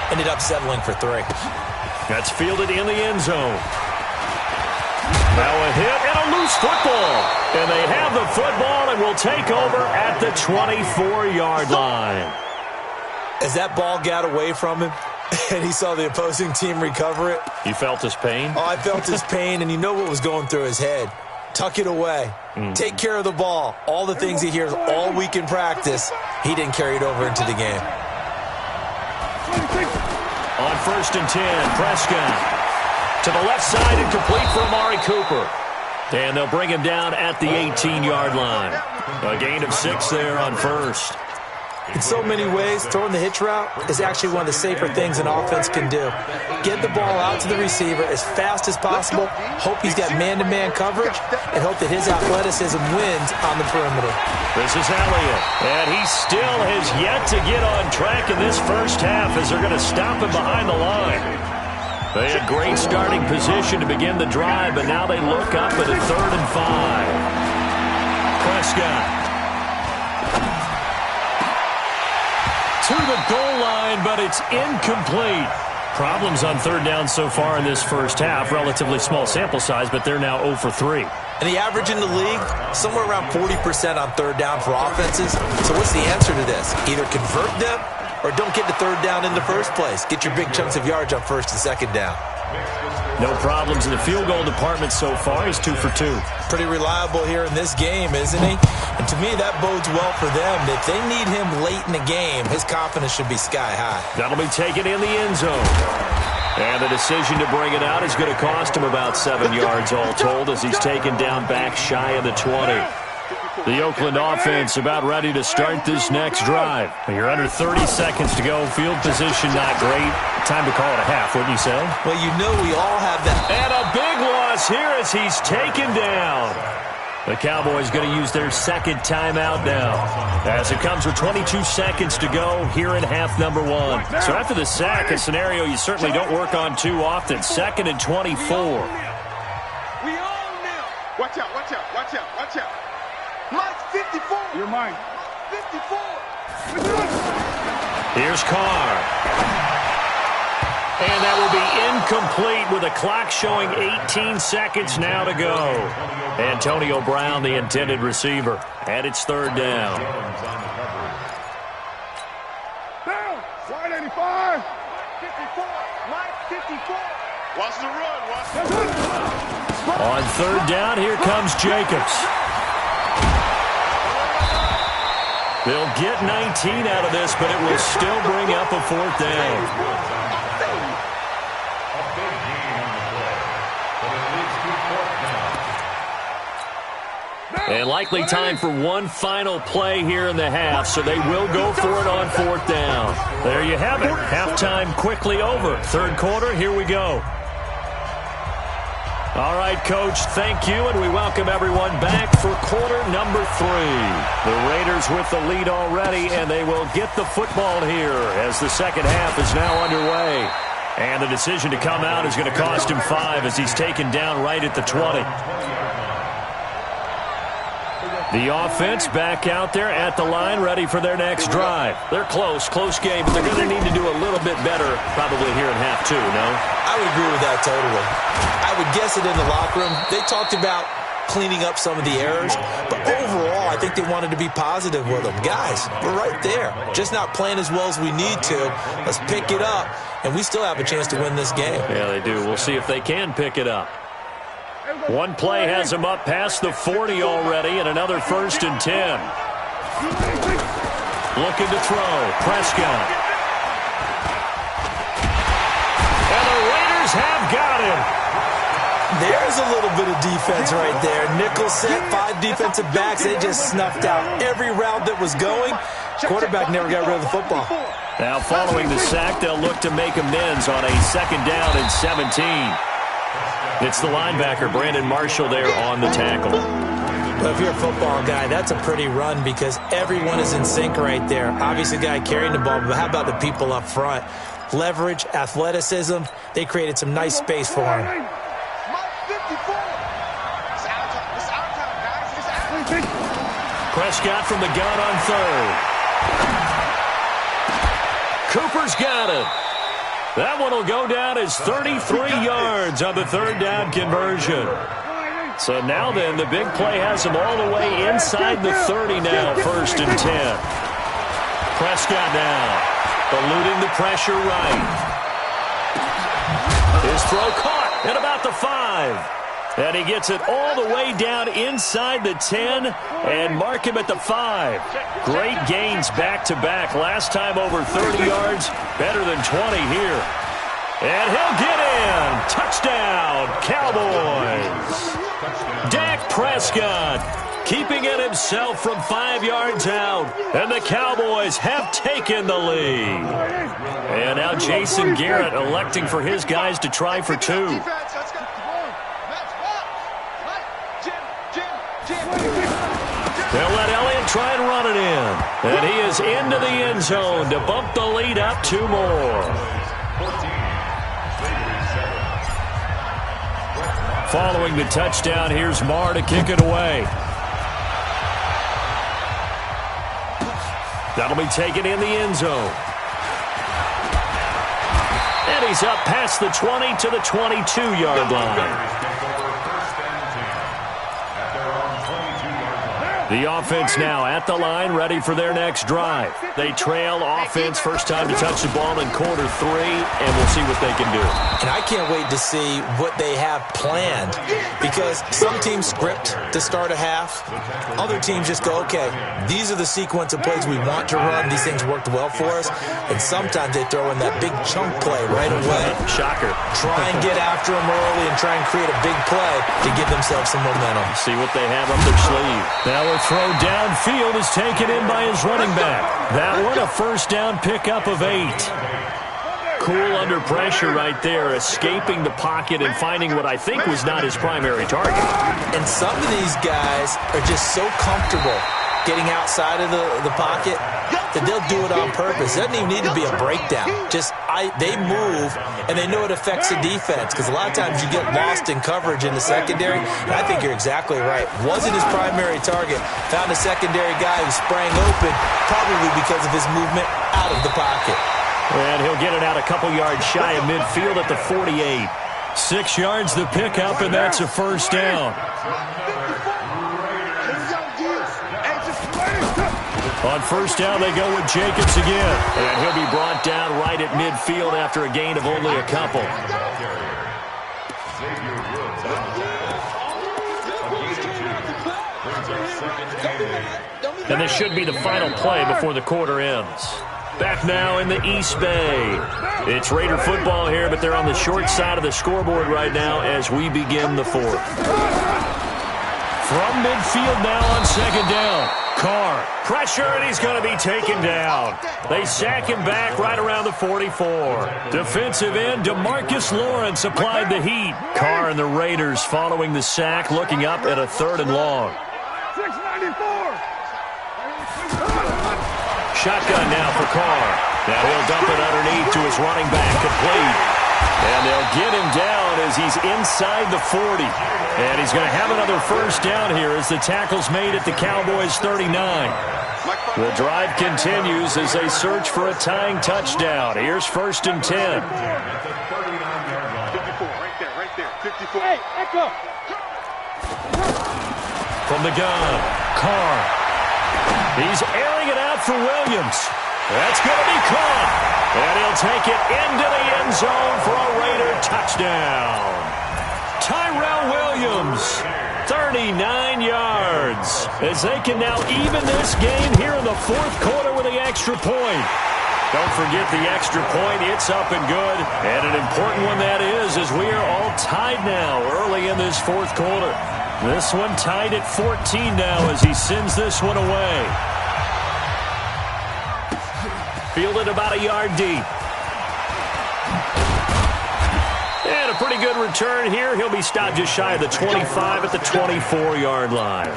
C: Ended up settling for 3.
B: That's fielded in the end zone. Now a hit and a loose football. And they have the football and will take over at the 24-yard line.
C: As that ball got away from him and he saw the opposing team recover it.
B: You felt his pain?
C: Oh, I felt his pain, and you know what was going through his head. Tuck it away. Take care of the ball. All the things he hears all week in practice, he didn't carry it over into the game.
B: On 1st and 10, Prescott. To the left side and complete for Amari Cooper. And they'll bring him down at the 18-yard line. A gain of 6 there on first.
C: In so many ways, throwing the hitch route is actually one of the safer things an offense can do. Get the ball out to the receiver as fast as possible, hope he's got man-to-man coverage, and hope that his athleticism wins on the perimeter.
B: This is Elliott, and he still has yet to get on track in this first half as they're going to stop him behind the line. They had great starting position to begin the drive, but now they look up at a 3rd and 5. Prescott. To the goal line, but it's incomplete. Problems on third down so far in this first half. Relatively small sample size, but they're now 0 for 3.
C: And the average in the league, somewhere around 40% on third down for offenses. So what's the answer to this? Either convert them or don't get to third down in the first place. Get your big chunks of yards on 1st and 2nd down.
B: No problems in the field goal department so far. He's 2 for 2.
C: Pretty reliable here in this game, isn't he? And to me, that bodes well for them. If they need him late in the game, his confidence should be sky high.
B: That'll be taken in the end zone. And the decision to bring it out is going to cost him about 7 yards all told as he's taken down back shy of the 20. The Oakland offense about ready to start this next drive. You're under 30 seconds to go. Field position not great. Time to call it a half, wouldn't you say?
C: Well, you know we all have that.
B: And a big loss here as he's taken down. The Cowboys going to use their 2nd timeout now as it comes with 22 seconds to go here in half number 1. So after the sack, a scenario you certainly don't work on too often. 2nd and 24.
E: We all now. Watch out, watch out, watch out, watch out. Mike's 54. You're mine. 54.
B: Here's Carr. And that will be incomplete with a clock showing 18 seconds now to go. Antonio Brown, the intended receiver. And it's 3rd down.
E: Down. Slide 85. 54. Mike 54. Watch the run. Watch the run.
B: On 3rd down, here comes Jacobs. They'll get 19 out of this, but it will still bring up a 4th down. And likely time for one final play here in the half, so they will go for it on 4th down. There you have it. Halftime quickly over. 3rd quarter, here we go. All right, Coach, thank you, and we welcome everyone back for quarter number 3. The Raiders with the lead already, and they will get the football here as the second half is now underway. And the decision to come out is going to cost him 5 as he's taken down right at the 20. The offense back out there at the line, ready for their next drive. They're close game, but they're going to need to do a little bit better probably here in half 2, no?
C: I would agree with that totally. I would guess it in the locker room. They talked about cleaning up some of the errors, but overall, I think they wanted to be positive with them. Guys, we're right there. Just not playing as well as we need to. Let's pick it up, and we still have a chance to win this game.
B: Yeah, they do. We'll see if they can pick it up. One play has him up past the 40 already, and another 1st and 10. Looking to throw. Prescott. And the Raiders have got him.
C: There's a little bit of defense right there. Nickel set, 5 defensive backs. They just snuffed out every route that was going. Quarterback never got rid of the football.
B: Now following the sack, they'll look to make amends on a 2nd down and 17. It's the linebacker, Brandon Marshall, there on the tackle.
C: But if you're a football guy, that's a pretty run because everyone is in sync right there. Obviously, the guy carrying the ball, but how about the people up front? Leverage, athleticism, they created some nice space for him.
B: Prescott from the gun on 3rd. Cooper's got it. That one will go down as 33 yards on the 3rd down conversion. So now then, the big play has him all the way inside the 30 now, 1st and 10. Prescott now, eluding the pressure right. His throw caught at about the 5. And he gets it all the way down inside the 10 and mark him at the 5. Great gains back-to-back. Last time over 30 yards, better than 20 here. And he'll get in. Touchdown, Cowboys. Dak Prescott keeping it himself from 5 yards out. And the Cowboys have taken the lead. And now Jason Garrett electing for his guys to try for 2. They'll let Elliott try and run it in. And he is into the end zone to bump the lead up 2 more. Following the touchdown, here's Marr to kick it away. That'll be taken in the end zone. And he's up past the 20 to the 22-yard line. The offense now at the line, ready for their next drive. They trail offense, first time to touch the ball in quarter 3, and we'll see what they can do.
C: And I can't wait to see what they have planned because some teams script to start a half. Other teams just go, okay, these are the sequence of plays we want to run. These things worked well for us. And sometimes they throw in that big chunk play right away.
B: Shocker.
C: Try and get after them early and try and create a big play to give themselves some momentum.
B: See what they have up their sleeve. Now a throw downfield is taken in by his running back. That one a first down pickup of 8. Cool under pressure right there, escaping the pocket and finding what I think was not his primary target.
C: And some of these guys are just so comfortable getting outside of the pocket that they'll do it on purpose. It doesn't even need to be a breakdown. They move, and they know it affects the defense because a lot of times you get lost in coverage in the secondary, and I think you're exactly right. Wasn't his primary target. Found a secondary guy who sprang open, probably because of his movement out of the pocket.
B: And he'll get it out a couple yards shy of midfield at the 48. 6 yards the pickup, and that's a first down. On first down, they go with Jacobs again. And he'll be brought down right at midfield after a gain of only a couple. And this should be the final play before the quarter ends. Back now in the East Bay. It's Raider football here, but they're on the short side of the scoreboard right now as we begin the 4th. From midfield now on 2nd down. Carr, pressure, and he's going to be taken down. They sack him back right around the 44. Defensive end, DeMarcus Lawrence applied the heat. Carr and the Raiders following the sack, looking up at a 3rd and long.
E: 694.
B: Shotgun now for Carr. Now he'll dump it underneath to his running back, complete. And they'll get him down as he's inside the 40. And he's going to have another first down here as the tackle's made at the Cowboys 39. The drive continues as they search for a tying touchdown. Here's 1st and 10.
E: 54, right there, 54. Hey, Echo.
B: From the gun, Carr. He's airing it out for Williams. That's going to be caught. And he'll take it into the end zone for a Raider touchdown. Tyrell Williams, 39 yards, as they can now even this game here in the 4th quarter with the extra point. Don't forget the extra point. It's up and good. And an important one that is, as we are all tied now early in this fourth quarter. This one tied at 14 now as he sends this one away. Fielded about a yard deep. And a pretty good return here. He'll be stopped just shy of the 25 at the 24-yard line.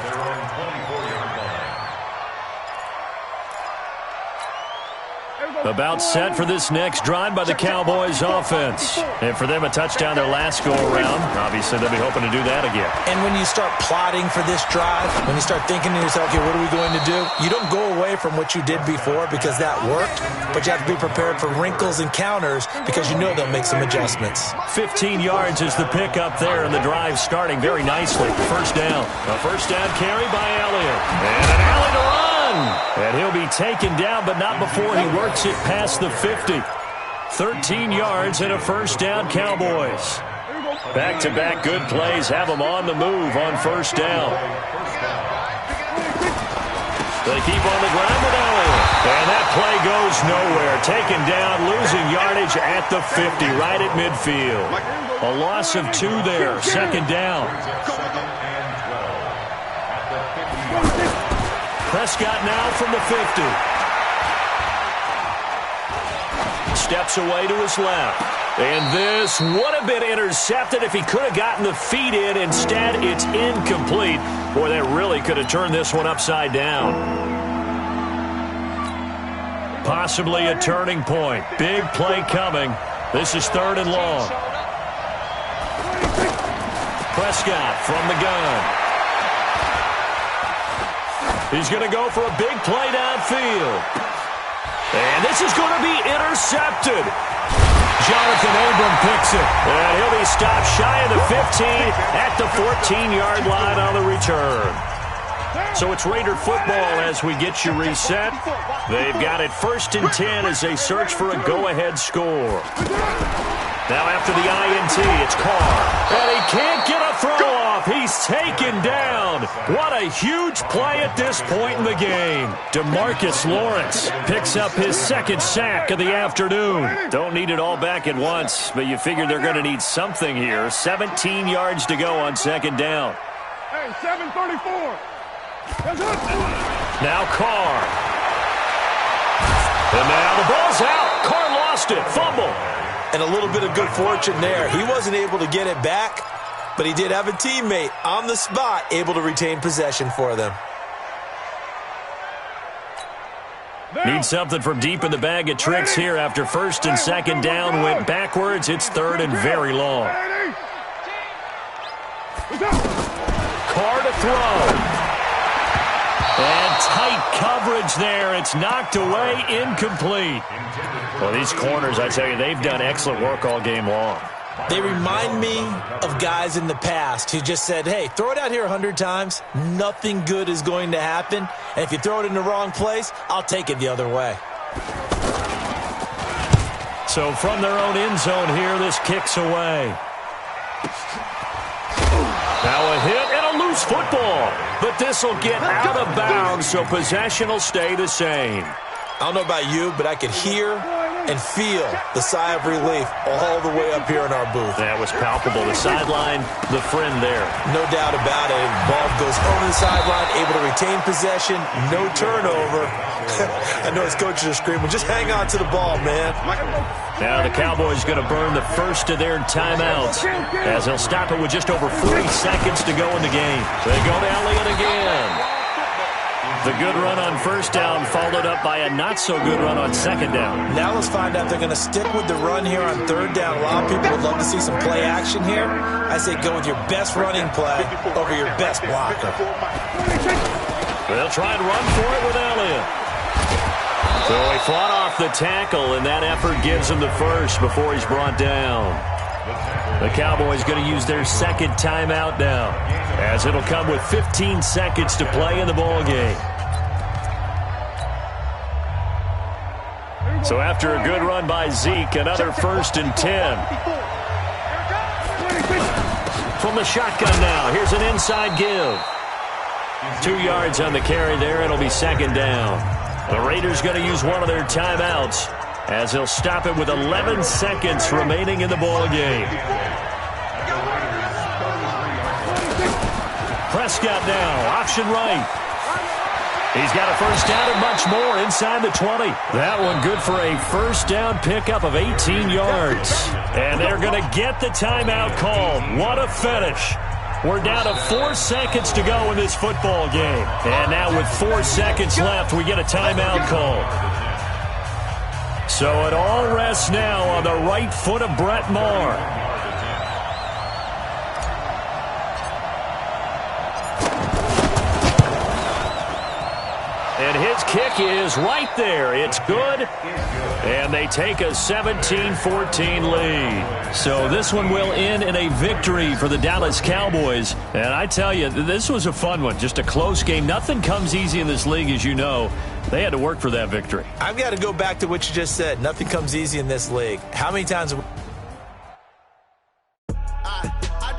B: About set for this next drive by the Cowboys offense. And for them, a touchdown their last go-around. Obviously, they'll be hoping to do that again.
C: And when you start plotting for this drive, when you start thinking to yourself, okay, what are we going to do? You don't go away from what you did before because that worked, but you have to be prepared for wrinkles and counters because you know they'll make some adjustments.
B: 15 yards is the pickup there, and the drive starting very nicely. First down. A first down carry by Elliott. And an alley to run. And he'll be taken down, but not before he works it past the 50. 13 yards and a first down, Cowboys. Back-to-back good plays have them on the move on first down. They keep on the ground with Elliott. And that play goes nowhere. Taken down, losing yardage at the 50, right at midfield. A loss of 2 there, second down. Prescott now from the 50. Steps away to his left. And this would have been intercepted if he could have gotten the feet in. Instead, it's incomplete. Boy, that really could have turned this one upside down. Possibly a turning point. Big play coming. This is third and long. Prescott from the gun. He's going to go for a big play downfield. And this is going to be intercepted. Jonathan Abram picks it. And he'll be stopped shy of the 15 at the 14-yard line on the return. So it's Raider football as we get you reset. They've got it first and 10 as they search for a go-ahead score. Now after the INT, it's Carr. And he can't get a throw off. He's taken down. What a huge play at this point in the game. DeMarcus Lawrence picks up his second sack of the afternoon. Don't need it all back at once, but you figure they're going to need something here. 17 yards to go on second down.
E: Hey, 7:34.
B: Now Carr. And now the ball's out. Carr lost it. Fumble.
C: And a little bit of good fortune there. He wasn't able to get it back, but he did have a teammate on the spot able to retain possession for them.
B: Need something from deep in the bag of tricks here after first and second down went backwards. It's third and very long. Carr to throw. And tight coverage there. It's knocked away, incomplete. Well, these corners, I tell you, they've done excellent work all game long.
C: They remind me of guys in the past who just said, hey, throw it out here 100 times. Nothing good is going to happen. And if you throw it in the wrong place, I'll take it the other way.
B: So from their own end zone here, this kicks away. Now a hit and a loose football. But this will get out of bounds, so possession will stay the same.
C: I don't know about you, but I could hear and feel the sigh of relief all the way up here in our booth.
B: That was palpable. The sideline, the friend there.
C: No doubt about it. Ball goes over the sideline, able to retain possession, no turnover. I know his coaches are screaming, just hang on to the ball, man.
B: Now the Cowboys going to burn the first of their timeouts as they'll stop it with just over 40 seconds to go in the game. They go to Elliott again. The good run on first down followed up by a not-so-good run on second down.
C: Now let's find out if they're going to stick with the run here on third down. A lot of people would love to see some play action here. I say go with your best running play over your best blocker.
B: They'll try and run for it with Elliott. So he fought off the tackle, and that effort gives him the first before he's brought down. The Cowboys going to use their second timeout now, as it'll come with 15 seconds to play in the ballgame. So after a good run by Zeke, another first and 10. From the shotgun now, here's an inside give. 2 yards on the carry there, it'll be second down. The Raiders going to use one of their timeouts as he'll stop it with 11 seconds remaining in the ball game. Prescott now, option right. He's got a first down and much more inside the 20. That one good for a first down pickup of 18 yards. And they're going to get the timeout called. What a finish. We're down to 4 seconds to go in this football game. And now with 4 seconds left, we get a timeout call. So it all rests now on the right foot of Brett Maher. And his kick is right there. It's good. And they take a 17-14 lead. So this one will end in a victory for the Dallas Cowboys. And I tell you, this was a fun one. Just a close game. Nothing comes easy in this league, as you know. They had to work for that victory.
C: I've got to go back to what you just said. Nothing comes easy in this league. How many times...
F: I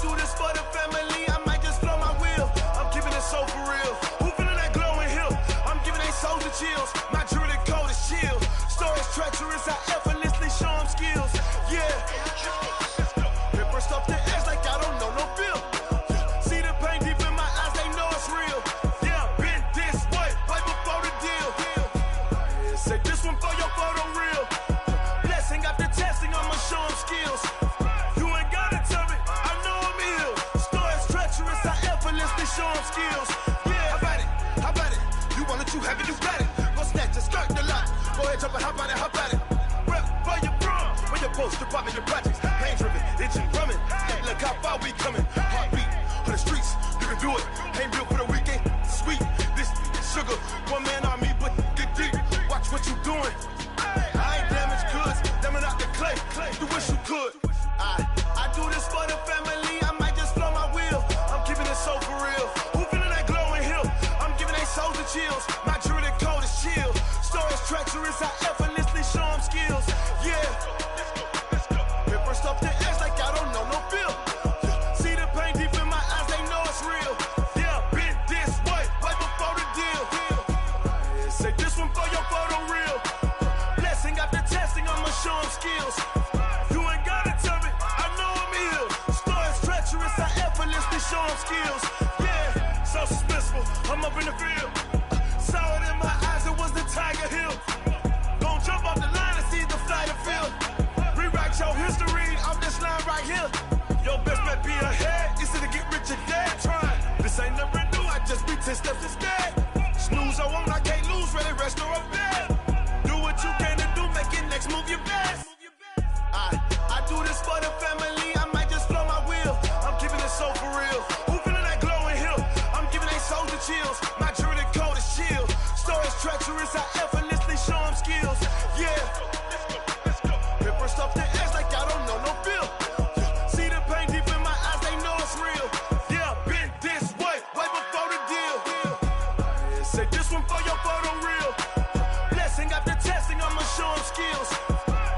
F: do this for the family. I might just blow my wheel. I'm keeping it so for real. Who feeling that glowing hill? I'm giving they soldier chills. My jewelry code is chill. Stories treacherous. I effortlessly show them skills. Yeah. It burst off the edge like I don't know no feel. See the pain deep in my eyes. They know it's real. Yeah, been this way right before the deal. Say this one for your photo real. Blessing after testing. I'ma show them skills. You ain't gotta tell me. I know I'm ill. Stories treacherous. I effortlessly show them skills. Yeah. How about it? You want it, you have it, you got it. Go snatch it, skirt the lot. Go ahead, jump it, how about it? Rep for your bro. When your post, department, your projects. Pain driven, itching, drumming. Look how far we coming. Heartbeat for the streets. You can do it. Ain't built for the weekend. Sweet, this sugar. One man army, but get deep. Watch what you doing. I ain't damaged goods. Damn it out the clay. You wish you could. I do this for the family. I might just blow my wheel. I'm keeping it so for real. Who feeling that glowing hill? I'm giving they soldier chills. My jewelry code is chill. Stories treacherous. I effortlessly show them skills. Yeah. It burst off the edge like I don't know no feel. See the pain deep in my eyes. They know it's real. Yeah, been this way right before the deal. Say this one for your photo real. Blessing after testing. I'ma show them skills. You ain't gotta tell me. I know I'm ill. Stories treacherous. I effortlessly show them skills. Yeah, so suspenseful. I'm up in the field. Saw it in my eyes. It was the Tiger Hill. Gon' jump off the line and see the flight of field. Rewrite your history off this line right here. Your best bet be ahead. It's to get rich or dead. Trying. This ain't never new. I just be 10 steps instead. Snooze I won't. I can't lose. Ready, rest or up bed. Do what you can to do. Make it next move your best. I do this for the family. I might just blow my wheel. I'm keeping it so for real. Who feeling that glowing hill? I'm giving they soldier chills. My jewelry code is chill. Stories treacherous. I effortlessly show them skills. Yeah. It burst off the edge like I don't know no feel. See the pain deep in my eyes. They know it's real. Yeah, been this way right before the deal. Say this one for your photo real. Blessing after testing. I'ma show them skills.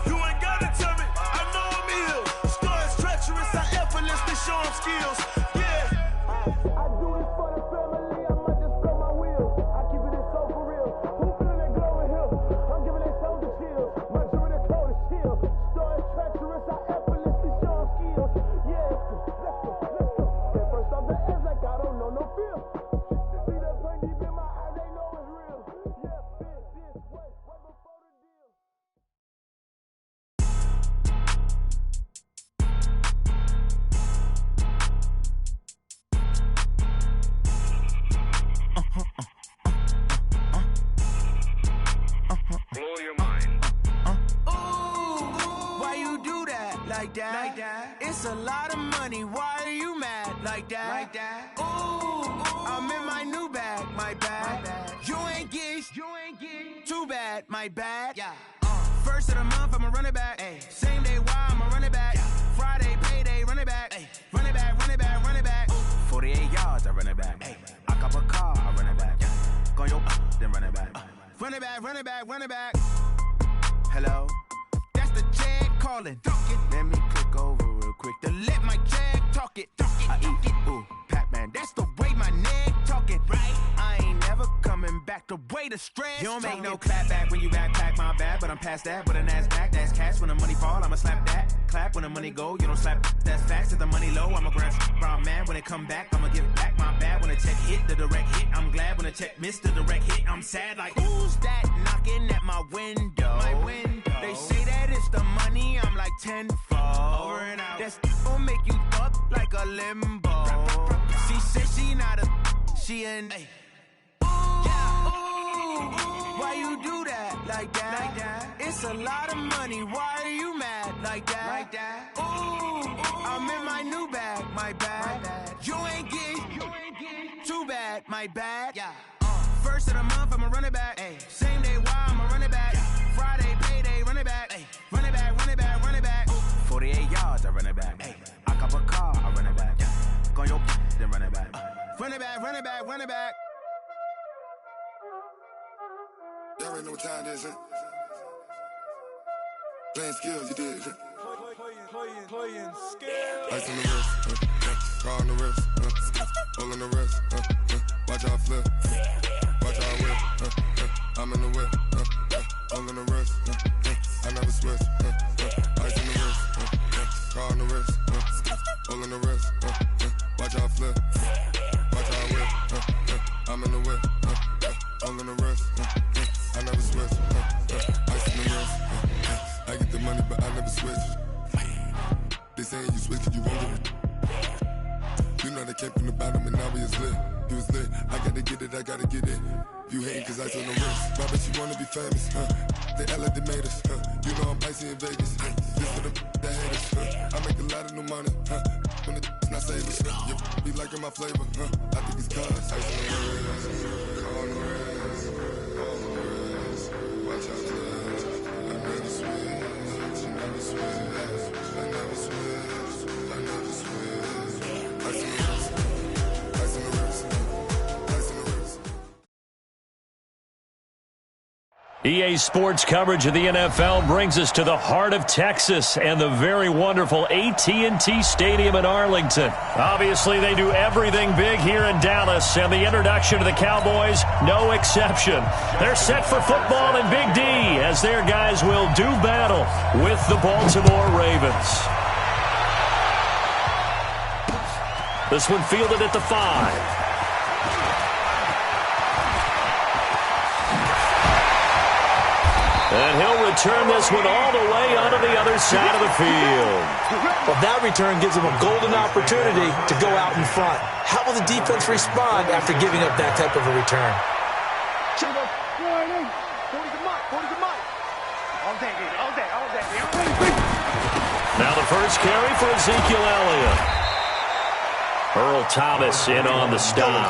F: You ain't gotta tell me. I know I'm ill. Stories treacherous. I effortlessly show them skills. Yeah. I do this for the family. I might just blow my wheel. I keep it so for real. Who feeling that glowing hill? I'm giving they soldier chills. My jewelry code is chill. Stories treacherous. I effortlessly show them skills. Yeah. Let's go. It burst off the edge like I don't know no feel. See the pain deep in my eyes. They know it's real. Yeah, been this way right before the deal.
E: Blow your mind.
F: Why you do that like that? It's a lot of money. Why are you mad like that? Ooh, I'm in my new bag, my bad. You ain't get too bad, my bad. Yeah. First of the month, I'ma run it back. Ay. Same day, why I'ma run it back. Yeah. Friday, payday, run it back. Ay. Run it back, run it back, run it back. 48 yards, I run it back. Ay. I cop a car, I run it back. Yeah. Go yo, then run it back. Run it back, run it back, run it back. Hello? That's the jag calling. Let me click over real quick to let my jag talk it. I eat it, ooh, Pac-Man. That's the way my neck talking. Right? I ain't never coming back walked away to stress. You don't make no clap back when you backpack, my bad, but I'm past that. With a NASDAQ, that's cash. When the money fall, I'ma slap that. Clap when the money go, you don't slap. That's facts. If the money low, I'ma grab brown man. When it come back, I'ma give back my bad. When the check hit, the direct hit, I'm glad. When the check missed the direct hit, I'm sad. Like, who's that knocking at my window? My window. They say that it's the money, I'm like tenfold. Over and out. That's gon' make you up like a limbo. She said she not a, she an. Ay. Why you do that like that? Like that? It's a lot of money. Why are you mad like that? Like that? Ooh, I'm in my new bag, my bad. You ain't getting too bad, my bad. Yeah. First of the month, I'ma run it back. Ay. Same day, why I'ma run it back? Yeah. Friday, payday, run it back. Ay. Run it back, run it back, run it back. 48 yards, I run it back. Ay. I cop a car, I run it back. Yeah. Go your then run it back. Run it back, run it back, run it back.
G: Y'all already know what time it is, huh? Playing skills, you did.
F: Playing skills.
G: Ice on the wrist, car on the wrist, hole in the wrist, watch out flip, watch out whip, I'm in the whip, hole in the wrist, I never switch, ice on the wrist, car on the wrist, hole in the wrist, watch out flip, watch out whip, I'm in the whip, hole in the wrist, I never switch, ice in the wrist, I get the money but I never switch. They saying you switch it, you won't get it. You know they came from the bottom and now we is lit. You was lit, I gotta get it, I gotta get it. You hating cause I told no wrist. Why bet you wanna be famous, They Ella they made us, You know I'm icy in Vegas, This for the that haters, I make a lot of new money, When the not savers, You be liking my flavor, I think it's cause ice on the wrist, on the wrist, on the wrist. Watch out for this, I never switch, you never switch. I never switch, I never switch. Ice in the wrist, ice in the wrist, ice in the wrist.
B: EA Sports coverage of the NFL brings us to the heart of Texas and the very wonderful AT&T Stadium in Arlington. Obviously, they do everything big here in Dallas, and the introduction to the Cowboys, no exception. They're set for football in Big D as their guys will do battle with the Baltimore Ravens. This one fielded at the 5. And he'll return this one all the way onto the other side of the field.
C: Well, that return gives them a golden opportunity to go out in front. How will the defense respond after giving up that type of a return?
B: Now the first carry for Ezekiel Elliott. Earl Thomas in on the stop.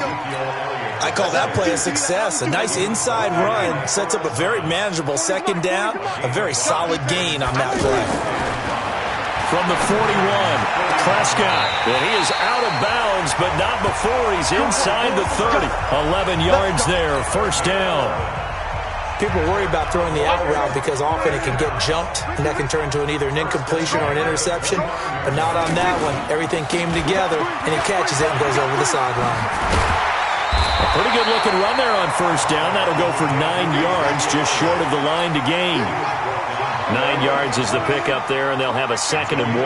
C: I call that play a success. A nice inside run sets up a very manageable second down, a very solid gain on that play.
B: From the 41, Prescott. And he is out of bounds, but not before he's inside the 30. 11 yards there, first down.
C: People worry about throwing the out route because often it can get jumped, and that can turn into either an incompletion or an interception. But not on that one. Everything came together, and he catches it and goes over the sideline.
B: A pretty good-looking run there on first down. That'll go for 9 yards, just short of the line to gain. 9 yards is the pickup there, and they'll have a 2nd and 1.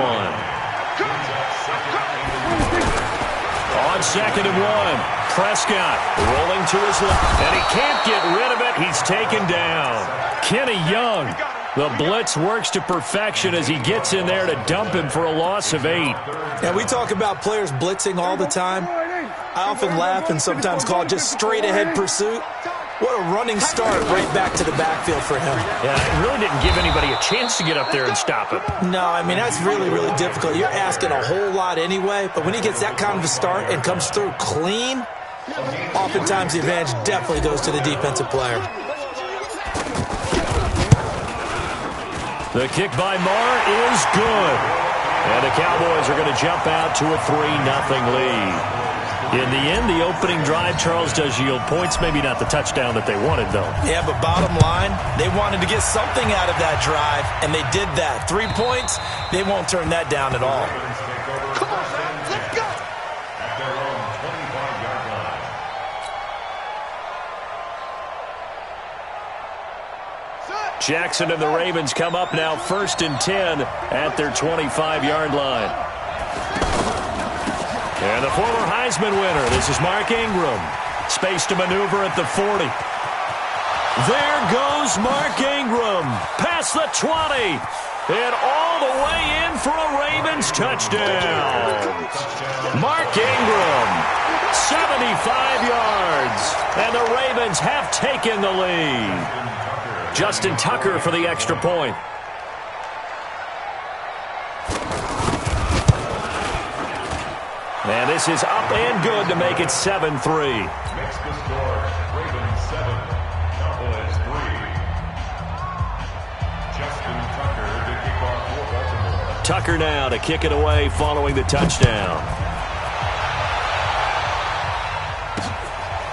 B: On 2nd and 1. Prescott rolling to his left, and he can't get rid of it. He's taken down. Kenny Young, the blitz works to perfection as he gets in there to dump him for a loss of 8.
C: Now, we talk about players blitzing all the time. I often laugh and sometimes call it just straight-ahead pursuit. What a running start right back to the backfield for him.
B: Yeah, it really didn't give anybody a chance to get up there and stop him.
C: No, I mean, that's really, really difficult. You're asking a whole lot anyway, but when he gets that kind of a start and comes through clean, oftentimes the advantage definitely goes to the defensive player.
B: The kick by Marr is good. And the Cowboys are going to jump out to a 3-0 lead. In the end, the opening drive, Charles, does yield points. Maybe not the touchdown that they wanted, though.
C: Yeah, but bottom line, they wanted to get something out of that drive, and they did that. 3 points, they won't turn that down at all.
E: Come on, man, let's go!
D: At their own 25-yard line.
B: Jackson and the Ravens come up now 1st and 10 at their 25-yard line. And the former Heisman winner, this is Mark Ingram. Space to maneuver at the 40. There goes Mark Ingram. Past the 20. And all the way in for a Ravens touchdown. Mark Ingram, 75 yards. And the Ravens have taken the lead. Justin Tucker for the extra point. And this is up and good to make it 7-3.
D: Makes the score, Ravens 7, Cowboys 3. Justin Tucker to kick off for Baltimore.
B: Tucker now to kick it away following the touchdown.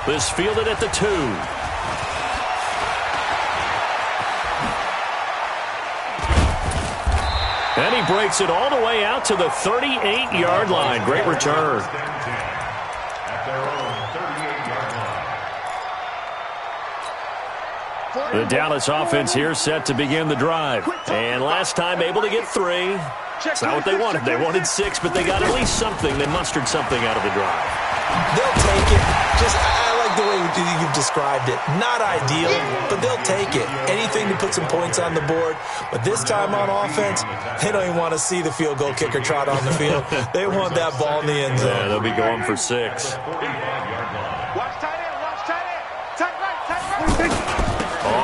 B: This fielded at the 2. And he breaks it all the way out to the 38-yard line. Great return.
D: At their own 38-yard line.
B: The Dallas offense here set to begin the drive. And last time able to get 3. It's not what they wanted. They wanted 6, but they got at least something. They mustered something out of the drive.
C: They'll take it. I like the way you've described it. Not ideal, but they'll take it. Anything to put some points on the board. But this time on offense, they don't even want to see the field goal kicker trot on the field. They want that ball in the end zone.
B: Yeah, they'll be going for 6.
E: Watch tight end, watch tight end. Tight right.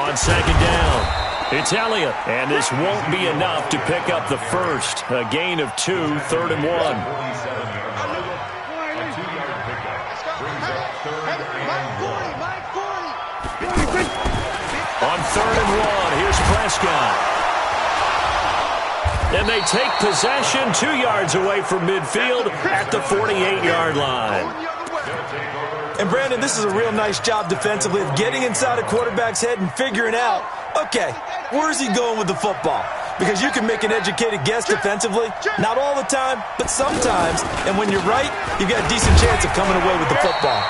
B: On second down, it's Elliott. And this won't be enough to pick up the first. A gain of 2, 3rd and 1. On 3rd and 1, here's Prescott. And they take possession 2 yards away from midfield at the 48-yard line.
C: And, Brandon, this is a real nice job defensively of getting inside a quarterback's head and figuring out, okay, where's he going with the football? Because you can make an educated guess defensively. Not all the time, but sometimes. And when you're right, you've got a decent chance of coming away with the football.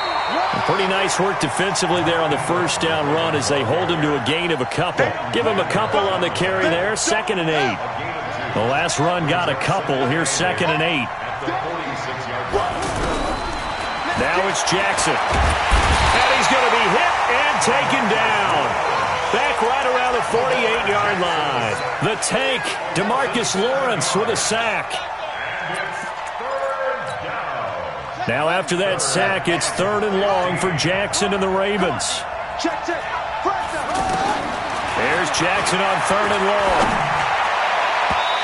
B: Pretty nice work defensively there on the first down run as they hold him to a gain of a couple. Give him a couple on the carry there, 2nd and 8. The last run got a couple. Here's 2nd and 8. Now it's Jackson. And he's going to be hit and taken down. Back right around the 48-yard line. The tank, DeMarcus Lawrence with a sack. Now after that sack, it's 3rd and long for Jackson and the Ravens. There's Jackson on 3rd and long.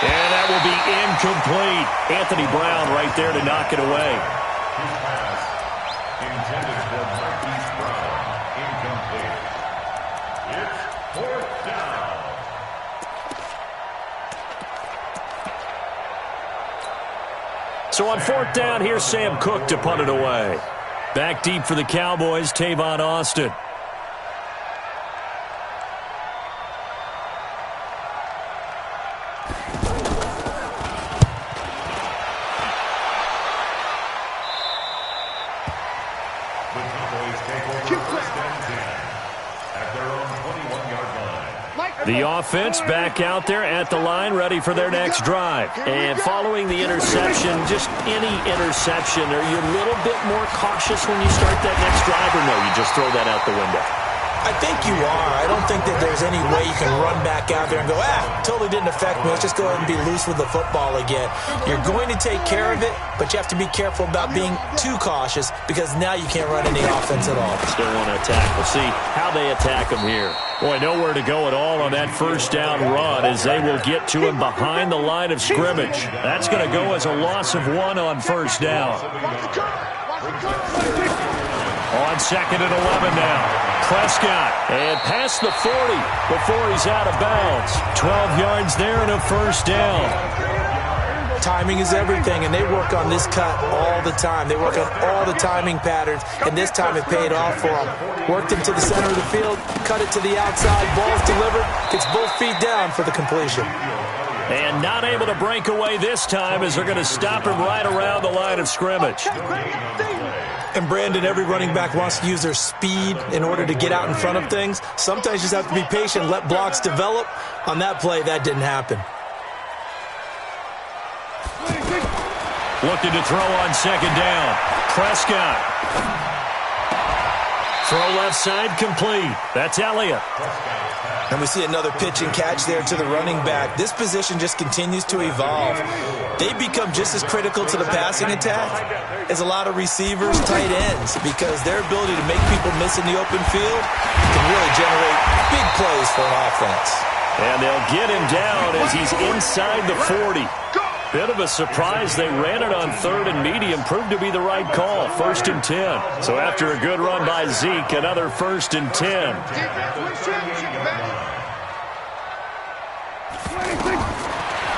B: And that will be incomplete. Anthony Brown right there to knock it away.
D: Intended for Marquise Brown. Incomplete. It's 4th down.
B: So on 4th down, here's Sam Cook to punt it away. Back deep for the Cowboys, Tavon Austin.
D: The Cowboys take over 1st and 10 at their own 21-yard line.
B: The offense back out there at the line, ready for their next drive. And following the interception, just any interception, are you a little bit more cautious when you start that next drive, or no, you just throw that out the window?
C: I think you are. I don't think that there's any way you can run back out there and go, totally didn't affect me. Let's just go ahead and be loose with the football again. You're going to take care of it, but you have to be careful about being too cautious because now you can't run any offense at all.
B: Still want to attack. We'll see how they attack him here. Boy, nowhere to go at all on that first down run as they will get to him behind the line of scrimmage. That's going to go as a loss of 1 on first down. On 2nd and 11 now. Prescott, and past the 40 before he's out of bounds. 12 yards there and a first down.
C: Timing is everything, and they work on this cut all the time. They work on all the timing patterns, and this time it paid off for them. Worked him to the center of the field, cut it to the outside, ball's delivered, gets both feet down for the completion.
B: And not able to break away this time as they're going to stop him right around the line of scrimmage.
C: And Brandon, every running back wants to use their speed in order to get out in front of things. Sometimes you just have to be patient, let blocks develop. On that play, that didn't happen.
B: Looking to throw on second down. Prescott. Throw left side complete. That's Elliott.
C: And we see another pitch and catch there to the running back. This position just continues to evolve. They become just as critical to the passing attack as a lot of receivers, tight ends, because their ability to make people miss in the open field can really generate big plays for an offense.
B: And they'll get him down as he's inside the 40. Bit of a surprise. They ran it on third and medium. Proved to be the right call. 1st and 10. So after a good run by Zeke, another 1st and 10.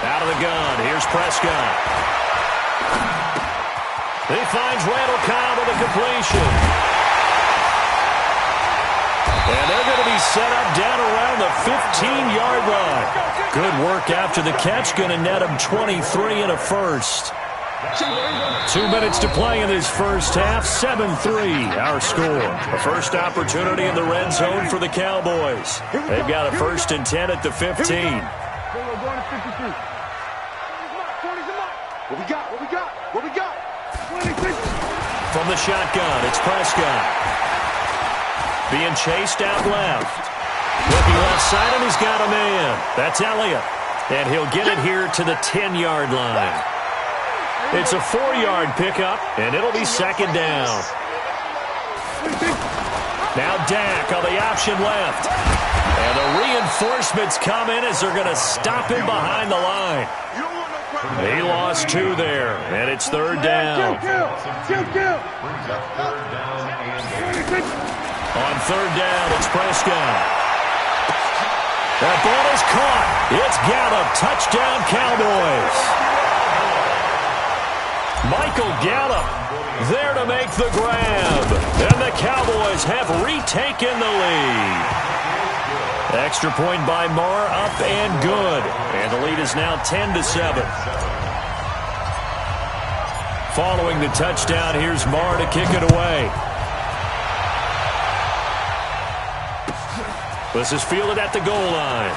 B: Out of the gun. Here's Prescott. He finds Randall Cobb with a completion. And they're going to be set up down around the 15-yard line. Good work after the catch. Going to net him 23 and a first. 2 minutes to play in this first half. 7-3 our score. A first opportunity in the red zone for the Cowboys. They've got a 1st and 10 at the 15.
E: What we got? What we got? What we got?
B: From the shotgun, it's Prescott. Being chased out left. Looking left side, and he's got a man. That's Elliott. And he'll get it here to the 10-yard line. It's a 4-yard pickup, and it'll be second down. Now Dak on the option left. And the reinforcements come in as they're going to stop him behind the line. He lost 2 there, and it's 3rd down. On 3rd down, it's Prescott. That ball is caught. It's Gallup. Touchdown, Cowboys. Michael Gallup there to make the grab. And the Cowboys have retaken the lead. Extra point by Marr, up and good. And the lead is now 10-7. Following the touchdown, here's Marr to kick it away. This is fielded at the goal line.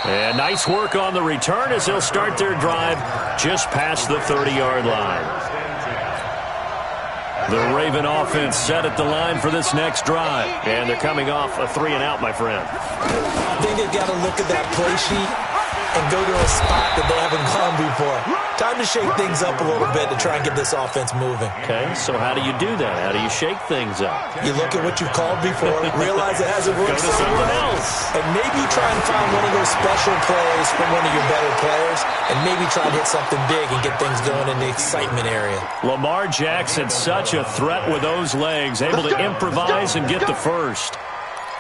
B: And nice work on the return as they'll start their drive just past the 30-yard line. The Raven offense set at the line for this next drive. And they're coming off a 3-and-out, my friend.
C: I think they've got to look at that play sheet and go to a spot that they haven't gone before. Time to shake things up a little bit to try and get this offense moving.
B: Okay, so how do you do that? How do you shake things up?
C: You look at what you've called before, realize it hasn't worked
B: Go to something else.
C: and maybe try and find one of those special plays from one of your better players, and maybe try and hit something big and get things going in the excitement area.
B: Lamar Jackson, such a threat with those legs, able to improvise and get the first.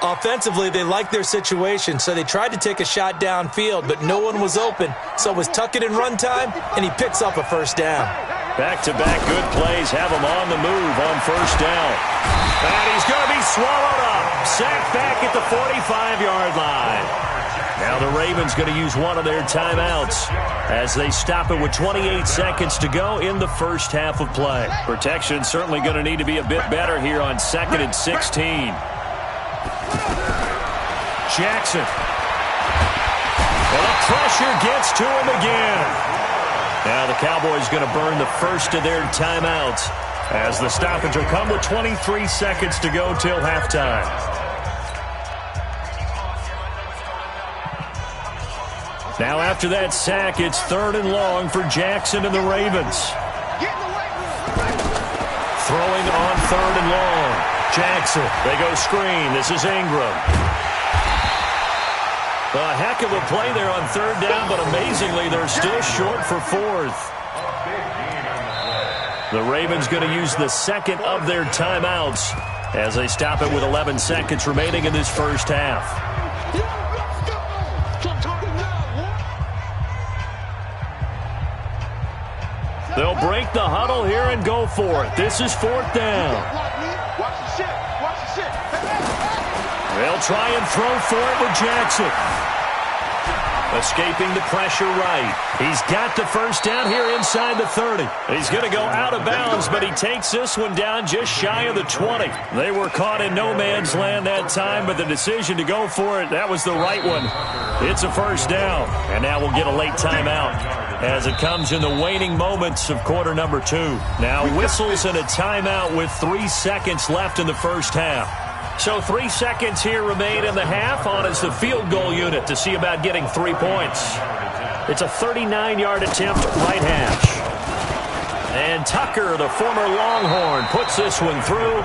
C: Offensively, they liked their situation, so they tried to take a shot downfield, but no one was open. So it was tuck it and run time, and he picks up a first down.
B: Back-to-back good plays have him on the move on first down. And he's going to be swallowed up. Sacked back at the 45-yard line. Now the Ravens going to use one of their timeouts as they stop it with 28 seconds to go in the first half of play. Protection certainly going to need to be a bit better here on 2nd and 16. Jackson. Well, the pressure gets to him again. Now the Cowboys going to burn the first of their timeouts as the stoppage will come with 23 seconds to go till halftime. Now after that sack, it's 3rd and long for Jackson and the Ravens. Throwing on 3rd and long. Jackson, they go screen. This is Ingram. A heck of a play there on 3rd down, but amazingly, they're still short for 4th. The Ravens going to use the second of their timeouts as they stop it with 11 seconds remaining in this first half. They'll break the huddle here and go for it. This is 4th down. They'll try and throw for it with Jackson. Escaping the pressure right. He's got the first down here inside the 30. He's going to go out of bounds, but he takes this one down just shy of the 20. They were caught in no man's land that time, but the decision to go for it, that was the right one. It's a first down, and now we'll get a late timeout as it comes in the waning moments of quarter number 2. Now whistles and a timeout with 3 seconds left in the first half. So 3 seconds here remain in the half. On is the field goal unit to see about getting 3 points. It's a 39-yard attempt, right hash. And Tucker, the former Longhorn, puts this one through.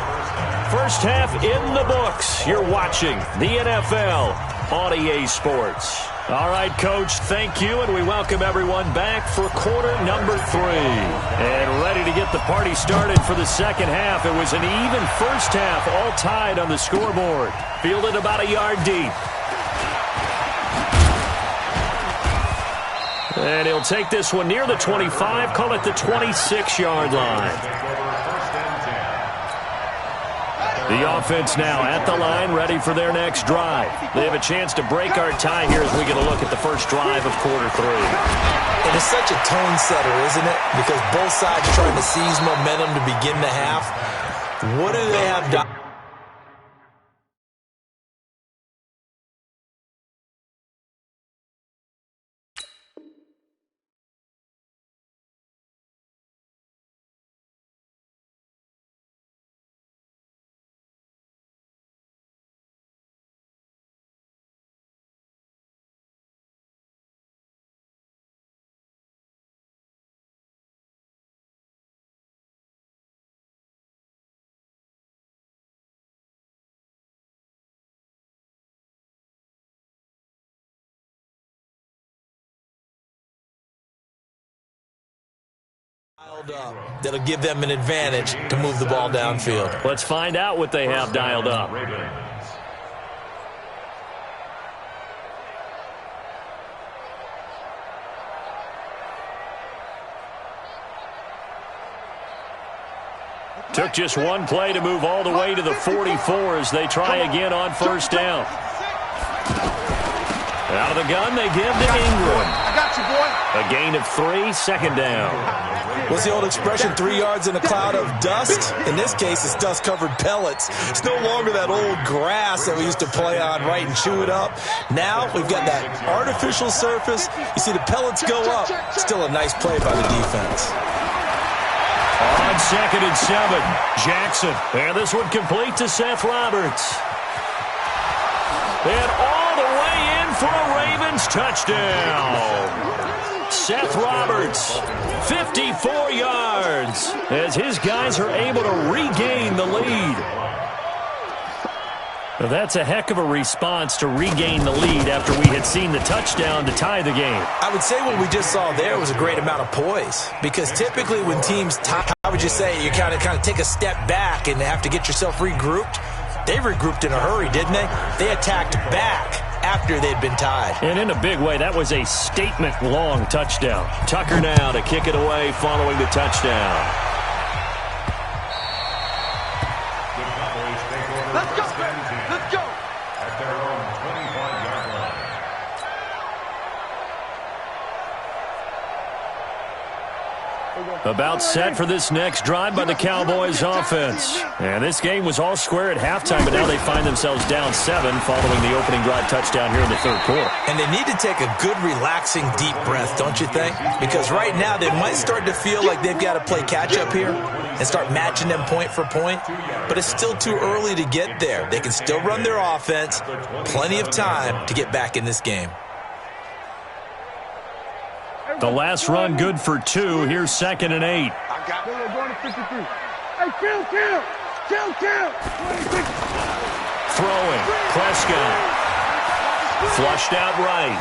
B: First half in the books. You're watching the NFL on EA Sports. All right, Coach, thank you, and we welcome everyone back for quarter number 3. And ready to get the party started for the second half. It was an even first half, all tied on the scoreboard. Fielded about a yard deep. And he'll take this one near the 25, call it the 26-yard line. The offense now at the line, ready for their next drive. They have a chance to break our tie here as we get a look at the first drive of quarter 3.
C: And it's such a tone setter, isn't it? Because both sides trying to seize momentum to begin the half. What do they have done? Up that'll give them an advantage to move the ball downfield.
B: Let's find out what they have dialed up. Took just one play to move all the way to the 44 as they try again on first down. Out of the gun, they give to Ingram.
E: I got you, boy.
B: A gain of 3, second down.
C: What's the old expression, 3 yards in a cloud of dust? In this case, it's dust-covered pellets. It's no longer that old grass that we used to play on, right, and chew it up. Now we've got that artificial surface. You see the pellets go up. Still a nice play by the defense.
B: On 2nd and 7, Jackson. And this one complete to Seth Roberts. And all the way in for a Ravens touchdown. Seth Roberts, 54 yards, as his guys are able to regain the lead. Well, that's a heck of a response to regain the lead after we had seen the touchdown to tie the game.
C: I would say what we just saw there was a great amount of poise, because typically when teams tie, how would you say, you kind of take a step back and have to get yourself regrouped? They regrouped in a hurry, didn't they? They attacked back after they'd been tied.
B: And in a big way, that was a statement-long touchdown. Tucker now to kick it away following the touchdown.
E: Let's go, let's go.
D: At their own 25-yard line.
B: About set for this next drive by the Cowboys offense. And this game was all square at halftime, but now they find themselves down 7 following the opening drive touchdown here in the third quarter.
C: And they need to take a good, relaxing, deep breath, don't you think? Because right now they might start to feel like they've got to play catch-up here and start matching them point for point. But it's still too early to get there. They can still run their offense. Plenty of time to get back in this game.
B: The last run good for 2. Here's 2nd and 8.
E: I got it. Going to 53. Hey, kill.
B: Throwing. Prescott. Flushed out right.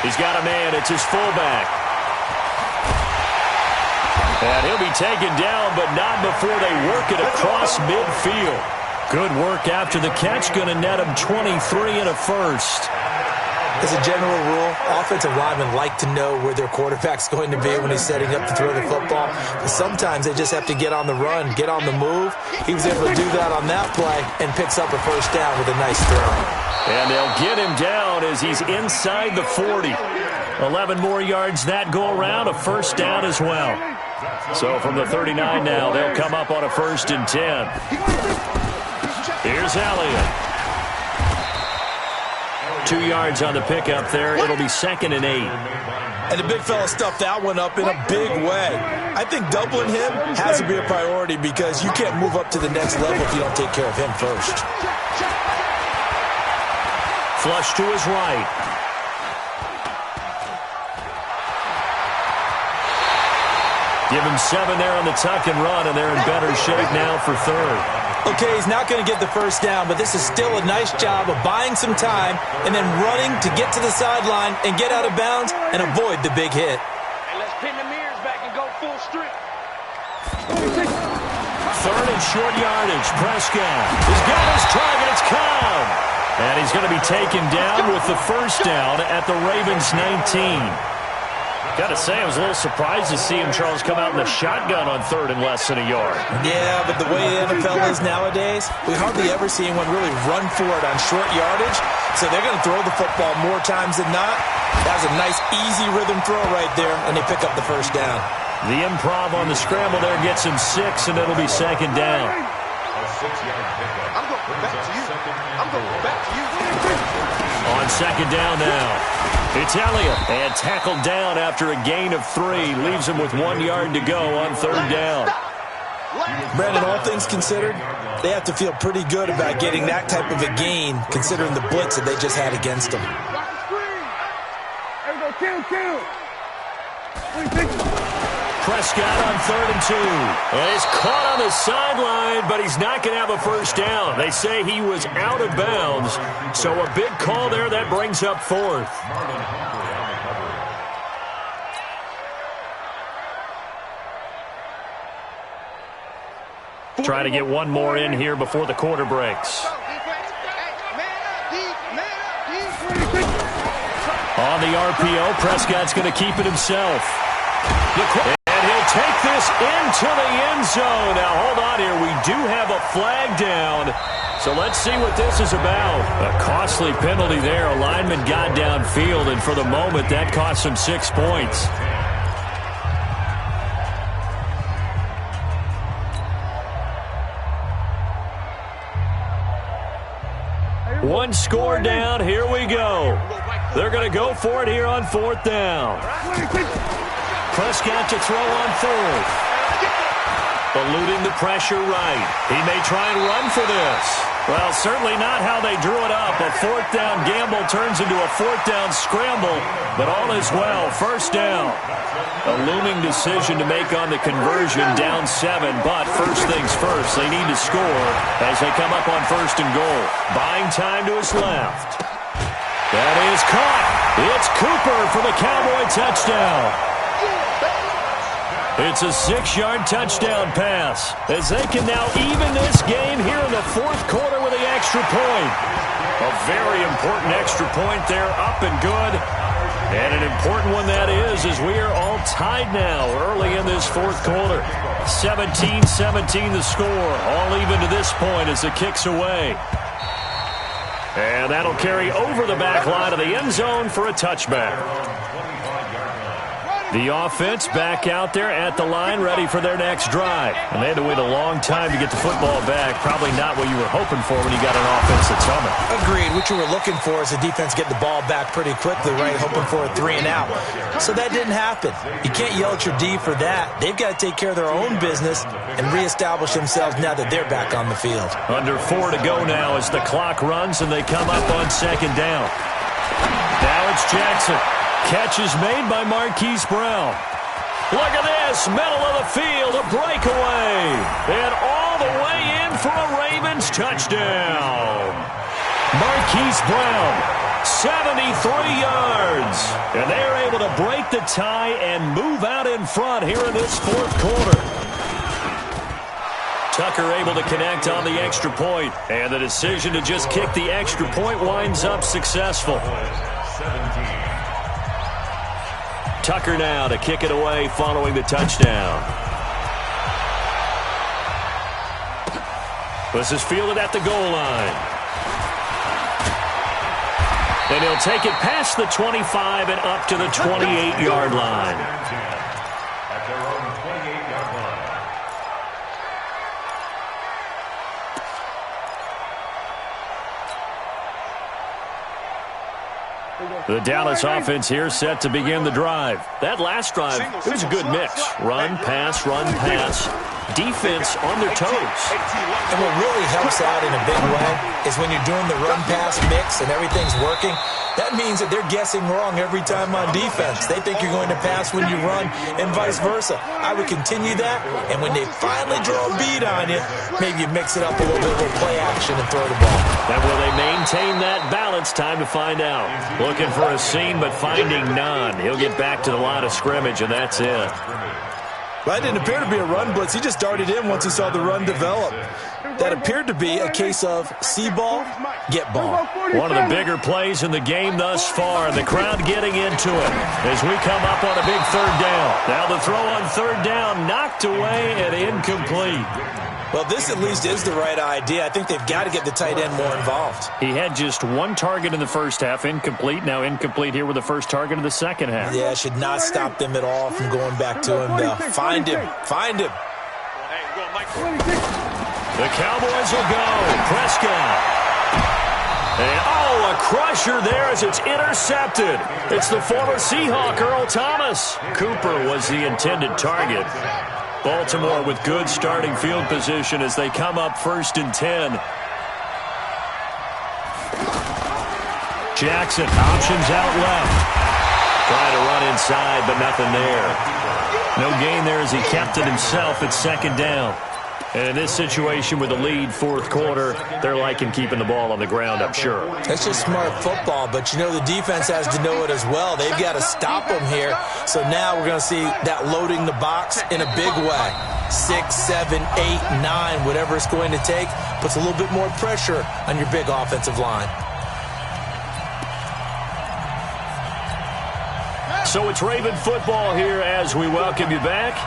B: He's got a man. It's his fullback. And he'll be taken down, but not before they work it across midfield. Good work after the catch. Going to net him 23 and a first.
C: As a general rule, offensive linemen like to know where their quarterback's going to be when he's setting up to throw the football. But sometimes they just have to get on the run, get on the move. He was able to do that on that play and picks up a first down with a nice throw.
B: And they'll get him down as he's inside the 40. 11 more yards that go around, a first down as well. So from the 39 now, they'll come up on a 1st and 10. Here's Elliott. 2 yards on the pickup there. It'll be 2nd and 8.
C: And the big fella stuffed that one up in a big way. I think doubling him has to be a priority because you can't move up to the next level if you don't take care of him first.
B: Flush to his right. Give him 7 there on the tuck and run, and they're in better shape now for 3rd.
C: Okay, he's not going to get the first down, but this is still a nice job of buying some time and then running to get to the sideline and get out of bounds and avoid the big hit.
E: And let's pin the mirrors back and go full strength.
B: 3rd and short yardage. Prescott has got his target. It's Cobb. And he's going to be taken down with the first down at the Ravens 19. Got to say, I was a little surprised to see him, Charles, come out in the shotgun on 3rd and less than a yard.
C: Yeah, but the way the NFL is nowadays, we hardly ever see anyone really run for it on short yardage. So they're going to throw the football more times than not. That was a nice, easy rhythm throw right there, and they pick up the first down.
B: The improv on the scramble there gets him 6, and it'll be 2nd down.
D: A 6-yard pickup.
E: I'm going back to you. I'm going back to you.
B: On 2nd down now. It's Elliott, and tackled down after a gain of 3. Leaves him with 1 yard to go on 3rd down.
C: Brandon, all things considered, they have to feel pretty good about getting that type of a gain, considering the blitz that they just had against them.
B: Prescott on 3rd and 2. And he's caught on the sideline, but he's not going to have a first down. They say he was out of bounds. So a big call there that brings up 4th. Trying to get one more in here before the quarter breaks. On the RPO, Prescott's going to keep it himself. And he'll take this into the end zone. Now, hold on here. We do have a flag down. So let's see what this is about. A costly penalty there. A lineman got downfield, and for the moment, that cost him 6 points. One score down. Here we go. They're going to go for it here on 4th down. Prescott to throw on 4th. Eluding the pressure right. He may try and run for this. Well, certainly not how they drew it up. A 4th down gamble turns into a 4th down scramble, but all is well. First down. A looming decision to make on the conversion, down 7, but first things first, they need to score as they come up on 1st and goal. Buying time to his left. That is caught. It's Cooper for the Cowboy touchdown. It's a 6-yard touchdown pass as they can now even this game here in the 4th quarter with the extra point. A very important extra point there, up and good. And an important one that is, as we are all tied now early in this 4th quarter. 17-17 the score, all even to this point as the kick's away. And that'll carry over the back line of the end zone for a touchback. The offense back out there at the line, ready for their next drive. And they had to wait a long time to get the football back. Probably not what you were hoping for when you got an offense that's humming.
C: Agreed. What you were looking for is the defense get the ball back pretty quickly, right? Hoping for a 3 and out. So that didn't happen. You can't yell at your D for that. They've got to take care of their own business and reestablish themselves now that they're back on the field.
B: Under 4 to go now as the clock runs and they come up on 2nd down. Now it's Jackson. Catch is made by Marquise Brown. Look at this, middle of the field, a breakaway. And all the way in for a Ravens touchdown. Marquise Brown, 73 yards. And they're able to break the tie and move out in front here in this 4th quarter. Tucker able to connect on the extra point. And the decision to just kick the extra point winds up successful.
D: 17.
B: Tucker now to kick it away following the touchdown. This is fielded at the goal line. And he'll take it past the 25 and up to the 28-yard line.
D: At their own 28-yard line.
B: The Dallas offense here set to begin the drive. That last drive, it was a good mix. Run, pass, defense on their toes.
C: And what really helps out in a big way is when you're doing the run-pass mix and everything's working, that means that they're guessing wrong every time on defense. They think you're going to pass when you run and vice versa. I would continue that, and when they finally draw a beat on you, maybe you mix it up a little bit with play action and throw the ball.
B: And will they maintain that balance? Time to find out. Looking for a seam, but finding none. He'll get back to the line of scrimmage, and that's it.
C: That didn't appear to be a run blitz. He just darted in once he saw the run develop. That appeared to be a case of see ball, get ball.
B: One of the bigger plays in the game thus far. The crowd getting into it as we come up on a big third down. Now the throw on third down, knocked away and incomplete.
C: Well, this at least is the right idea. I think they've got to get the tight end more involved.
B: He had just one target in the first half, incomplete. Now incomplete here with the first target of the second half.
C: Yeah, should not stop them at all from going back to him. Find him.
B: The Cowboys will go. Prescott. And, a crusher there as it's intercepted. It's the former Seahawk, Earl Thomas. Cooper was the intended target. Baltimore with good starting field position as they come up 1st and 10. Jackson, options out left. Trying to run inside, but nothing there. No gain there as he kept it himself at 2nd down. And in this situation with the lead, 4th quarter, they're liking keeping the ball on the ground, I'm sure.
C: That's just smart football, but you know the defense has to know it as well. They've got to stop them here. So now we're going to see that loading the box in a big way. 6, 7, 8, 9, whatever it's going to take, puts a little bit more pressure on your big offensive line.
B: So it's Raven football here as we welcome you back.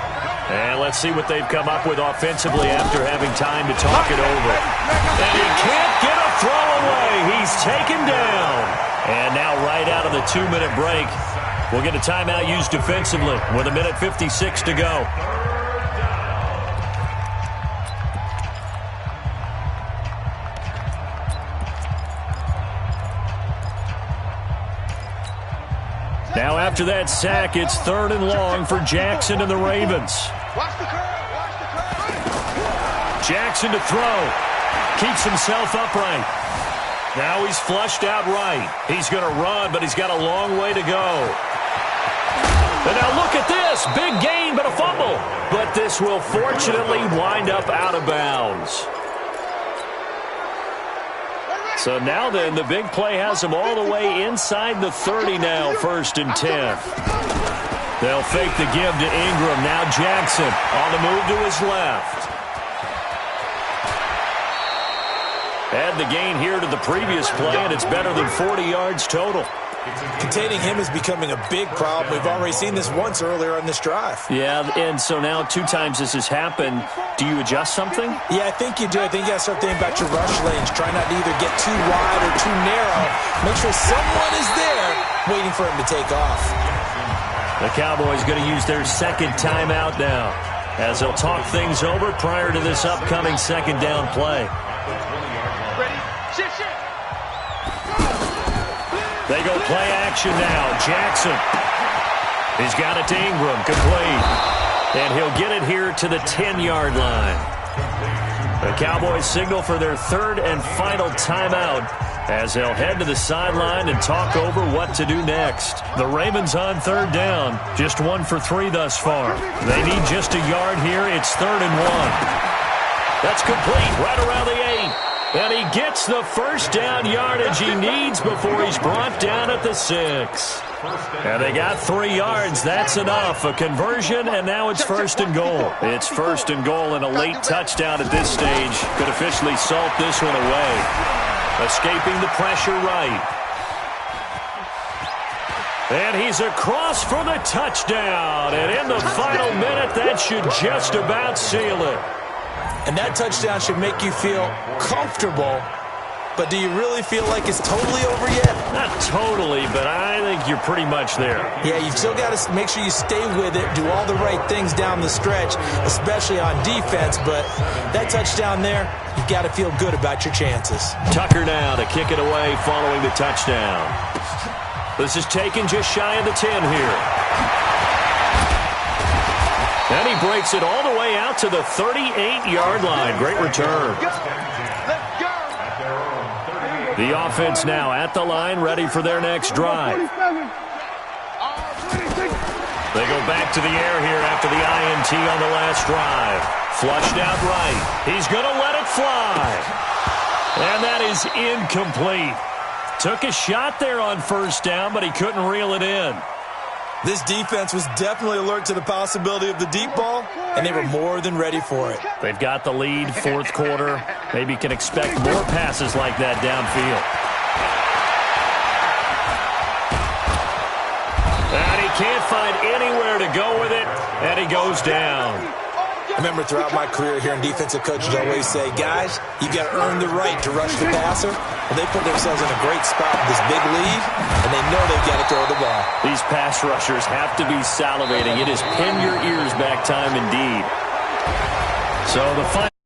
B: And let's see what they've come up with offensively after having time to talk it over. And he can't get a throw away. He's taken down. And now right out of the 2-minute break, we'll get a timeout used defensively with 1:56 to go. Now after that sack, it's 3rd and long for Jackson and the Ravens. Jackson to throw. Keeps himself upright. Now he's flushed out right. He's going to run, but he's got a long way to go. And now look at this. Big gain, but a fumble. But this will fortunately wind up out of bounds. So now then, the big play has them all the way inside the 30 now, 1st and 10. They'll fake the give to Ingram. Now Jackson on the move to his left. Add the gain here to the previous play, and it's better than 40 yards total.
C: Containing him is becoming a big problem. We've already seen this once earlier on this drive.
B: Yeah, and so now 2 times this has happened. Do you adjust something?
C: Yeah, I think you do. I think you got to start thinking about your rush lanes. Try not to either get too wide or too narrow. Make sure someone is there waiting for him to take off.
B: The Cowboys going to use their 2nd timeout now as they'll talk things over prior to this upcoming 2nd down play. They go play action now. Jackson. He's got it to Ingram. Complete. And he'll get it here to the 10-yard line. The Cowboys signal for their 3rd and final timeout as they'll head to the sideline and talk over what to do next. The Ravens on 3rd down. Just 1 for 3 thus far. They need just a yard here. It's 3rd and 1. That's complete right around the 8. And he gets the 1st down yardage he needs before he's brought down at the 6. And they got 3 yards. That's enough. A conversion, and now it's 1st and goal. It's 1st and goal, and a late touchdown at this stage could officially salt this one away. Escaping the pressure right. And he's across for the touchdown. And in the final minute, that should just about seal it.
C: And that touchdown should make you feel comfortable but do you really feel like it's totally over yet?
B: Not totally, but I think you're pretty much there.
C: Yeah, you've still got to make sure you stay with it, do all the right things down the stretch, especially on defense, but that touchdown there, you've got to feel good about your chances.
B: Tucker now to kick it away following the touchdown. This is taken just shy of the 10 here. And he breaks it all the way out to the 38-yard line. Great return. The offense now at the line, ready for their next drive. They go back to the air here after the INT on the last drive. Flushed out right. He's going to let it fly. And that is incomplete. Took a shot there on first down, but he couldn't reel it in.
C: This defense was definitely alert to the possibility of the deep ball, and they were more than ready for it.
B: They've got the lead, fourth quarter. Maybe can expect more passes like that downfield. And he can't find anywhere to go with it, and he goes down.
C: I remember throughout my career hearing defensive coaches always say, guys, you got to earn the right to rush the passer. Well, they put themselves in a great spot with this big lead, and they know they've got to throw the ball.
B: These pass rushers have to be salivating. It is pin your ears back time indeed. So the final